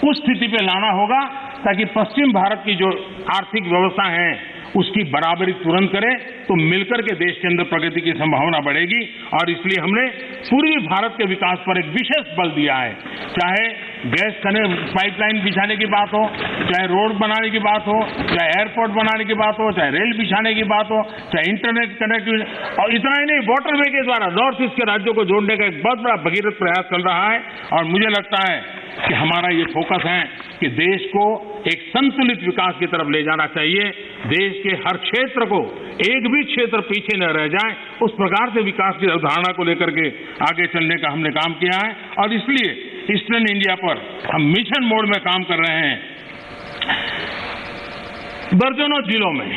उस स्थिति पे लाना होगा ताकि पश्चिम भारत की जो आर्थिक व्यवस्था है उसकी बराबरी तुरंत करें, तो मिलकर के देश के अंदर प्रगति की संभावना बढ़ेगी। और इसलिए हमने पूर्वी भारत के विकास पर एक विशेष बल दिया है। चाहे गैस पाइपलाइन बिछाने की बात हो, चाहे रोड बनाने की बात हो, चाहे एयरपोर्ट बनाने की बात हो, चाहे रेल बिछाने की बात हो, चाहे इंटरनेट कनेक्टिविटी, और इतना ही नहीं, वाटरवे के द्वारा नॉर्थ ईस्ट के राज्यों को जोड़ने का एक बहुत बड़ा भगीरथ प्रयास चल रहा है। और मुझे लगता है कि हमारा ये फोकस है कि देश को एक संतुलित विकास की तरफ ले जाना चाहिए। देश के हर क्षेत्र को, एक भी क्षेत्र पीछे न रह जाए, उस प्रकार से विकास की अवधारणा को लेकर के आगे चलने का हमने काम किया है। और इसलिए ईस्टर्न इंडिया पर हम मिशन मोड में काम कर रहे हैं। दर्जनों जिलों में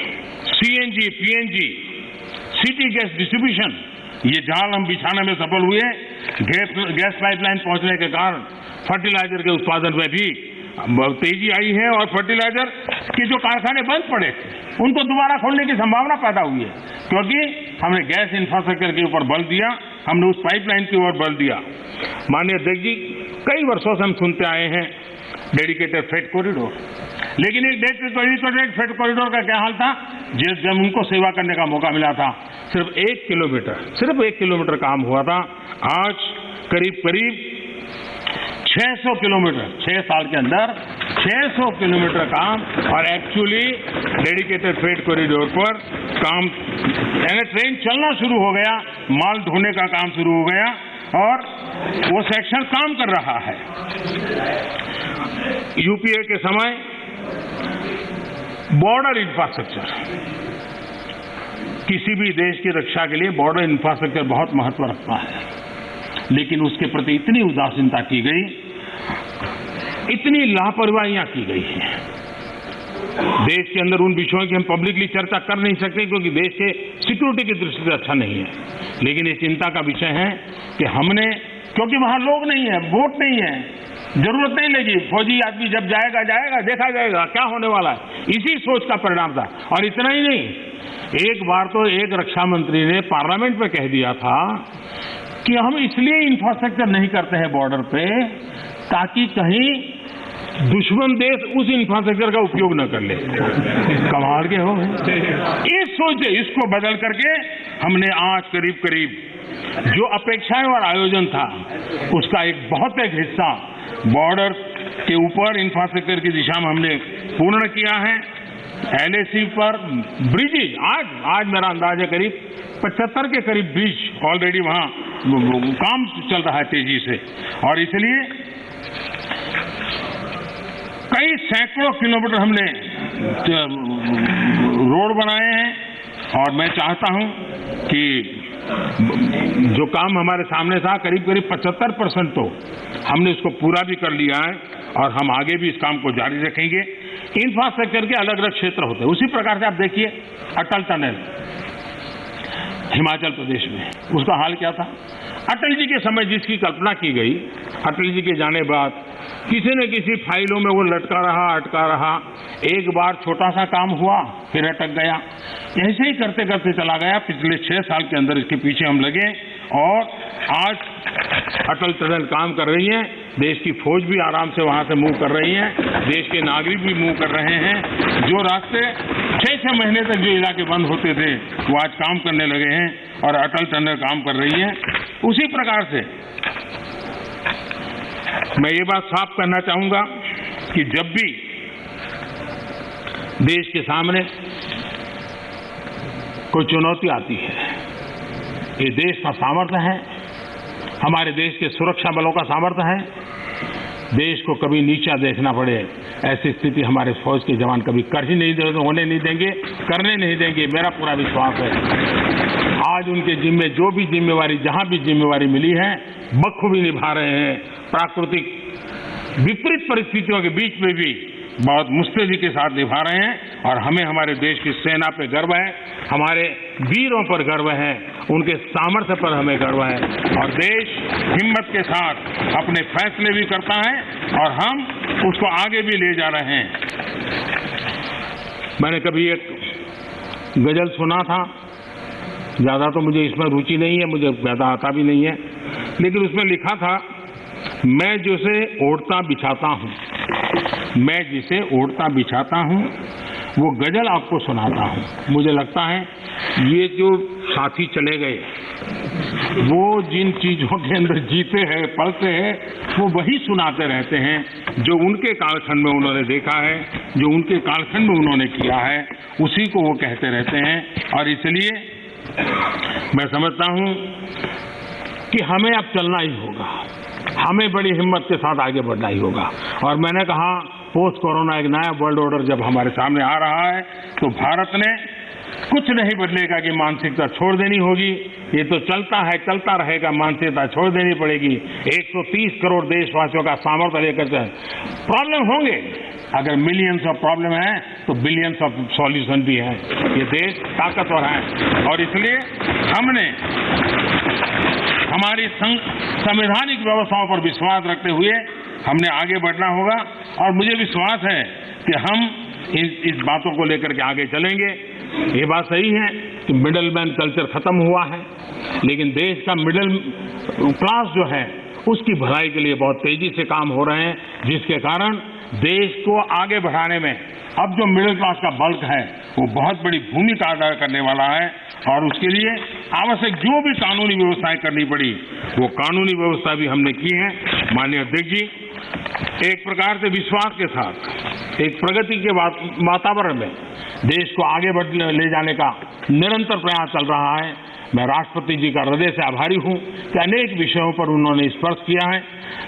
CNG, PNG, city gas distribution, ये जाल हम बिछाने में सफल हुए। गैस पाइपलाइन पहुंचने के कारण फर्टिलाइजर के उत्पादन में भी तेजी आई है और फर्टिलाइजर के जो कारखाने बंद पड़े थे उनको दोबारा खोलने की संभावना पैदा हुई है, क्योंकि हमने गैस इंफ्रास्ट्रक्चर के ऊपर बल दिया, हमने उस पाइपलाइन की ओर बल दिया। माननीय अध्यक्ष जी, कई वर्षों से हम सुनते आए हैं डेडिकेटेड फ्रेट कॉरिडोर, लेकिन एक डेडिकेटेड फ्रेट कॉरिडोर का क्या हाल था? जब उनको सेवा करने का मौका मिला था, सिर्फ 1 किलोमीटर काम हुआ था। आज करीब 600 किलोमीटर, 6 साल के अंदर 600 किलोमीटर काम, और एक्चुअली डेडिकेटेड फ्रेट कॉरिडोर पर काम, यानी ट्रेन चलना शुरू हो गया, माल ढोने का काम शुरू हो गया और वो सेक्शन काम कर रहा है। यूपीए के समय बॉर्डर इंफ्रास्ट्रक्चर, किसी भी देश की रक्षा के लिए बॉर्डर इंफ्रास्ट्रक्चर बहुत महत्व रखता है, लेकिन उसके प्रति इतनी उदासीनता की गई, इतनी लापरवाहियां की गई हैं। देश के अंदर उन विषयों की हम पब्लिकली चर्चा कर नहीं सकते क्योंकि देश के सिक्योरिटी की दृष्टि से अच्छा नहीं है, लेकिन ये चिंता का विषय है कि हमने, क्योंकि वहां लोग नहीं है, वोट नहीं है, जरूरत नहीं लगी, फौजी आदमी जब जाएगा देखा जाएगा क्या होने वाला है, इसी सोच का परिणाम था। और इतना ही नहीं, एक बार तो एक रक्षा मंत्री ने पार्लियामेंट में कह दिया था कि हम इसलिए इंफ्रास्ट्रक्चर नहीं करते हैं बॉर्डर पे ताकि कहीं दुश्मन देश उस इंफ्रास्ट्रक्चर का उपयोग न कर ले। कमाल के हो इस सोच से इसको बदल करके हमने आज करीब जो अपेक्षाएं और आयोजन था उसका एक बहुत एक हिस्सा बॉर्डर के ऊपर इंफ्रास्ट्रक्चर की दिशा में हमने पूर्ण किया है। LAC पर ब्रिजेज, आज मेरा अंदाज है करीब 75 के करीब ब्रिज ऑलरेडी वहां काम चल रहा है तेजी से, और इसलिए कई सैकड़ों किलोमीटर हमने रोड बनाए हैं। और मैं चाहता हूं कि जो काम हमारे सामने था करीब 75% तो हमने उसको पूरा भी कर लिया है और हम आगे भी इस काम को जारी रखेंगे। इंफ्रास्ट्रक्चर के अलग अलग क्षेत्र होते हैं, उसी प्रकार से आप देखिए अटल टनल हिमाचल प्रदेश में, उसका हाल क्या था? अटल जी के समय जिसकी कल्पना की गई, अटल जी के जाने बाद किसी न किसी फाइलों में वो लटका रहा, एक बार छोटा सा काम हुआ फिर अटक गया, ऐसे ही करते करते चला गया। पिछले 6 साल के अंदर इसके पीछे हम लगे और आज अटल टनल काम कर रही है, देश की फौज भी आराम से वहां से मूव कर रही है, देश के नागरिक भी मूव कर रहे हैं। जो रास्ते 6 महीने तक जो इलाके बंद होते थे वो आज काम करने लगे हैं और अटल टनल काम कर रही है। उसी प्रकार से मैं ये बात साफ करना चाहूंगा कि जब भी देश के सामने कोई चुनौती आती है, ये देश का सामर्थ्य है, हमारे देश के सुरक्षा बलों का सामर्थ्य है। देश को कभी नीचा देखना पड़े ऐसी स्थिति हमारे फौज के जवान कभी कर ही नहीं होने नहीं देंगे, करने नहीं देंगे, मेरा पूरा विश्वास है। आज उनके जिम्मे जो भी जिम्मेवारी, जहां भी जिम्मेवारी मिली है, बखूबी निभा रहे हैं। प्राकृतिक विपरीत परिस्थितियों के बीच में भी बहुत मुस्तैदी के साथ निभा रहे हैं और हमें हमारे देश की सेना पे गर्व है, हमारे वीरों पर गर्व है, उनके सामर्थ्य पर हमें गर्व है और देश हिम्मत के साथ अपने फैसले भी करता है और हम उसको आगे भी ले जा रहे हैं। मैंने कभी एक गजल सुना था, ज्यादा तो मुझे इसमें रुचि नहीं है, मुझे ज्यादा आता भी नहीं है, लेकिन उसमें लिखा था, मैं जिसे ओढ़ता बिछाता हूं, मैं जिसे ओढ़ता बिछाता हूं, वो गजल आपको सुनाता हूं। मुझे लगता है ये जो साथी चले गए, वो जिन चीजों के अंदर जीते हैं, पलते हैं, वो वही सुनाते रहते हैं जो उनके कालखंड में उन्होंने देखा है, जो उनके कालखंड में उन्होंने किया है, उसी को वो कहते रहते हैं। और इसलिए मैं समझता हूं कि हमें अब चलना ही होगा, हमें बड़ी हिम्मत के साथ आगे बढ़ना ही होगा। और मैंने कहा, पोस्ट कोरोना एक नया वर्ल्ड ऑर्डर जब हमारे सामने आ रहा है, तो भारत ने कुछ नहीं बदलेगा कि मानसिकता छोड़ देनी होगी। ये तो चलता है, चलता रहेगा, मानसिकता छोड़ देनी पड़ेगी। 130 करोड़ देशवासियों का सामर्थ्य लेकर प्रॉब्लम होंगे, अगर मिलियंस ऑफ प्रॉब्लम है तो बिलियंस ऑफ सॉल्यूशन भी है। ये देश ताकतवर है और इसलिए हमने हमारी संवैधानिक व्यवस्थाओं पर विश्वास रखते हुए हमने आगे बढ़ना होगा और मुझे विश्वास है कि हम इस बातों को लेकर के आगे चलेंगे। ये बात सही है कि मिडिल मैन कल्चर खत्म हुआ है, लेकिन देश का मिडिल क्लास जो है उसकी भलाई के लिए बहुत तेजी से काम हो रहे हैं, जिसके कारण देश को आगे बढ़ाने में अब जो मिडिल क्लास का बल्क है वो बहुत बड़ी भूमिका अदा करने वाला है और उसके लिए आवश्यक जो भी कानूनी व्यवस्थाएं करनी पड़ी वो कानूनी व्यवस्था भी हमने की है। माननीय अध्यक्ष जी, एक प्रकार से विश्वास के साथ एक प्रगति के वातावरण में देश को आगे ले जाने का निरंतर प्रयास चल रहा है। मैं राष्ट्रपति जी का हृदय से आभारी हूं कि अनेक विषयों पर उन्होंने स्पर्श किया है।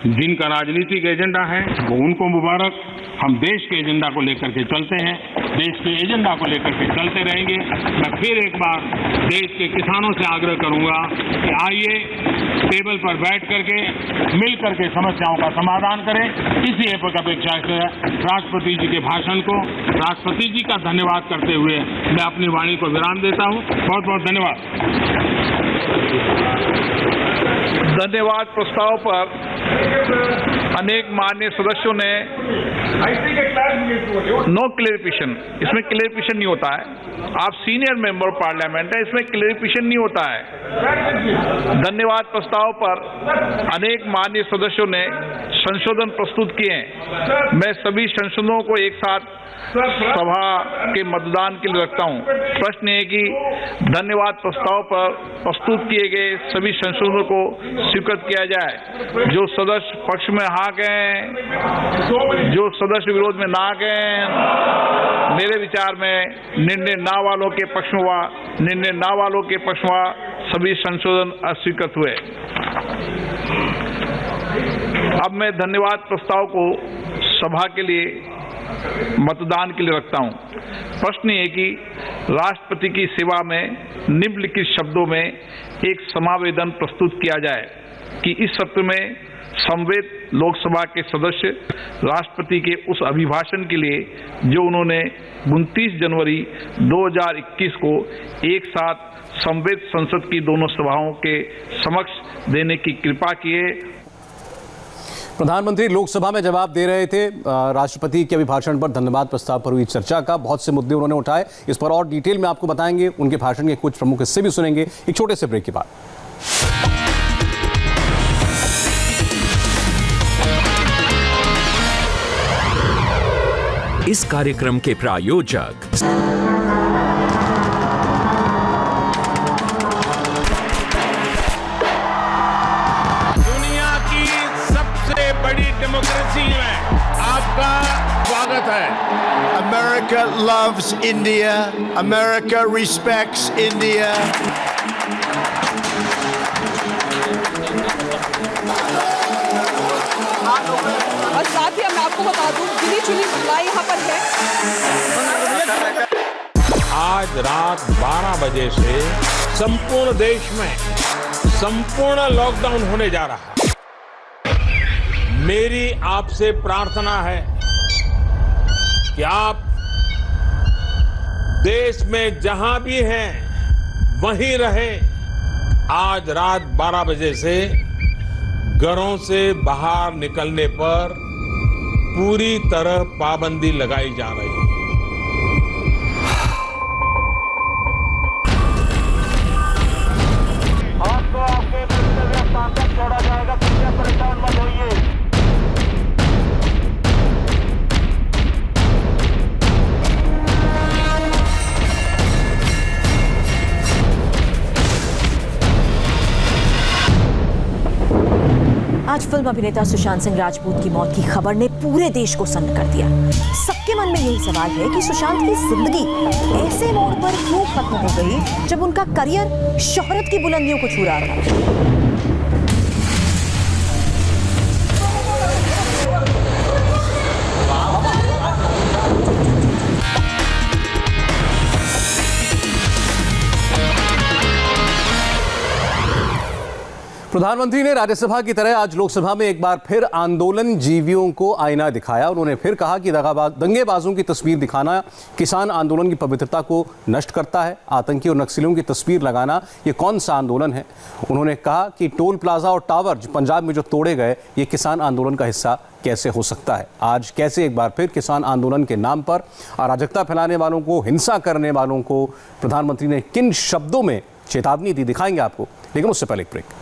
जिनका राजनीतिक एजेंडा है वो उनको मुबारक, हम देश के एजेंडा को लेकर के चलते हैं, देश के एजेंडा को लेकर के चलते रहेंगे। मैं फिर एक बार देश के किसानों से आग्रह करूंगा कि आइए टेबल पर बैठ करके मिल करके समस्याओं का समाधान करें। इसी अपेक्षा से राष्ट्रपति जी के भाषण को राष्ट्रपति जी का धन्यवाद करते हुए मैं अपनी वाणी को विराम देता हूं। बहुत बहुत धन्यवाद। धन्यवाद। प्रस्ताव पर अनेक माननीय सदस्यों ने नो क्लेरिफिकेशन, इसमें क्लेरिफिकेशन नहीं होता है। आप सीनियर मेंबर पार्लियामेंट है, इसमें क्लेरिफिकेशन नहीं होता है। धन्यवाद प्रस्ताव पर अनेक माननीय सदस्यों ने संशोधन प्रस्तुत किए हैं। मैं सभी संशोधनों को एक साथ सभा के मतदान के लिए रखता हूं। प्रश्न है कि धन्यवाद प्रस्ताव पर प्रस्तुत किए गए सभी संशोधनों को स्वीकृत किया जाए। जो सदस्य पक्ष में हाँ कहें, जो सदस्य विरोध में ना कहें। मेरे विचार में निर्णय ना वालों के पक्ष में हुआ, निर्णय ना वालों के पक्ष में हुआ, सभी संशोधन अस्वीकृत हुए। अब मैं धन्यवाद प्रस्ताव को सभा के लिए मतदान के लिए रखता हूं। प्रश्न ये कि राष्ट्रपति की सेवा में निम्नलिखित शब्दों में एक समावेदन प्रस्तुत किया जाए कि इस सत्र में संवेद लोकसभा के सदस्य राष्ट्रपति के उस अभिभाषण के लिए जो उन्होंने 29 जनवरी 2021 को एक साथ संवेद संसद की दोनों सभाओं के समक्ष देने की कृपा किए। प्रधानमंत्री लोकसभा में जवाब दे रहे थे राष्ट्रपति के अभिभाषण पर धन्यवाद प्रस्ताव पर हुई चर्चा का। बहुत से मुद्दे उन्होंने उठाए, इस पर और डिटेल में आपको बताएंगे। उनके भाषण के कुछ प्रमुख हिस्से भी सुनेंगे एक छोटे से ब्रेक के बाद। इस कार्यक्रम के प्रायोजक बड़ी डेमोक्रेसी में आपका स्वागत है। America loves India. America respects India. और साथ ही मैं आपको बता दूं, गिनी चुनी महिलाएं यहाँ पर है। आज रात 12 बजे से संपूर्ण देश में संपूर्ण लॉकडाउन होने जा रहा है। मेरी आपसे प्रार्थना है कि आप देश में जहां भी हैं वहीं रहें। आज रात 12 बजे से घरों से बाहर निकलने पर पूरी तरह पाबंदी लगाई जा रही है। आपको आपके स्थान तक छोड़ा जाएगा, कृपया परेशान मत होइए। आज फिल्म अभिनेता सुशांत सिंह राजपूत की मौत की खबर ने पूरे देश को सन्न कर दिया। सबके मन में यही सवाल है कि सुशांत की जिंदगी ऐसे मोड़ पर क्यों खत्म हो गई जब उनका करियर शोहरत की बुलंदियों को छू रहा था। प्रधानमंत्री ने राज्यसभा की तरह आज लोकसभा में एक बार फिर आंदोलन जीवियों को आईना दिखाया। उन्होंने फिर कहा कि दंगेबाजों की तस्वीर दिखाना किसान आंदोलन की पवित्रता को नष्ट करता है। आतंकी और नक्सलियों की तस्वीर लगाना ये कौन सा आंदोलन है। उन्होंने कहा कि टोल प्लाजा और टावर पंजाब में जो तोड़े गए ये किसान आंदोलन का हिस्सा कैसे हो सकता है। आज कैसे एक बार फिर किसान आंदोलन के नाम पर अराजकता फैलाने वालों को, हिंसा करने वालों को प्रधानमंत्री ने किन शब्दों में चेतावनी दी, दिखाएंगे आपको, लेकिन उससे पहले एक ब्रेक।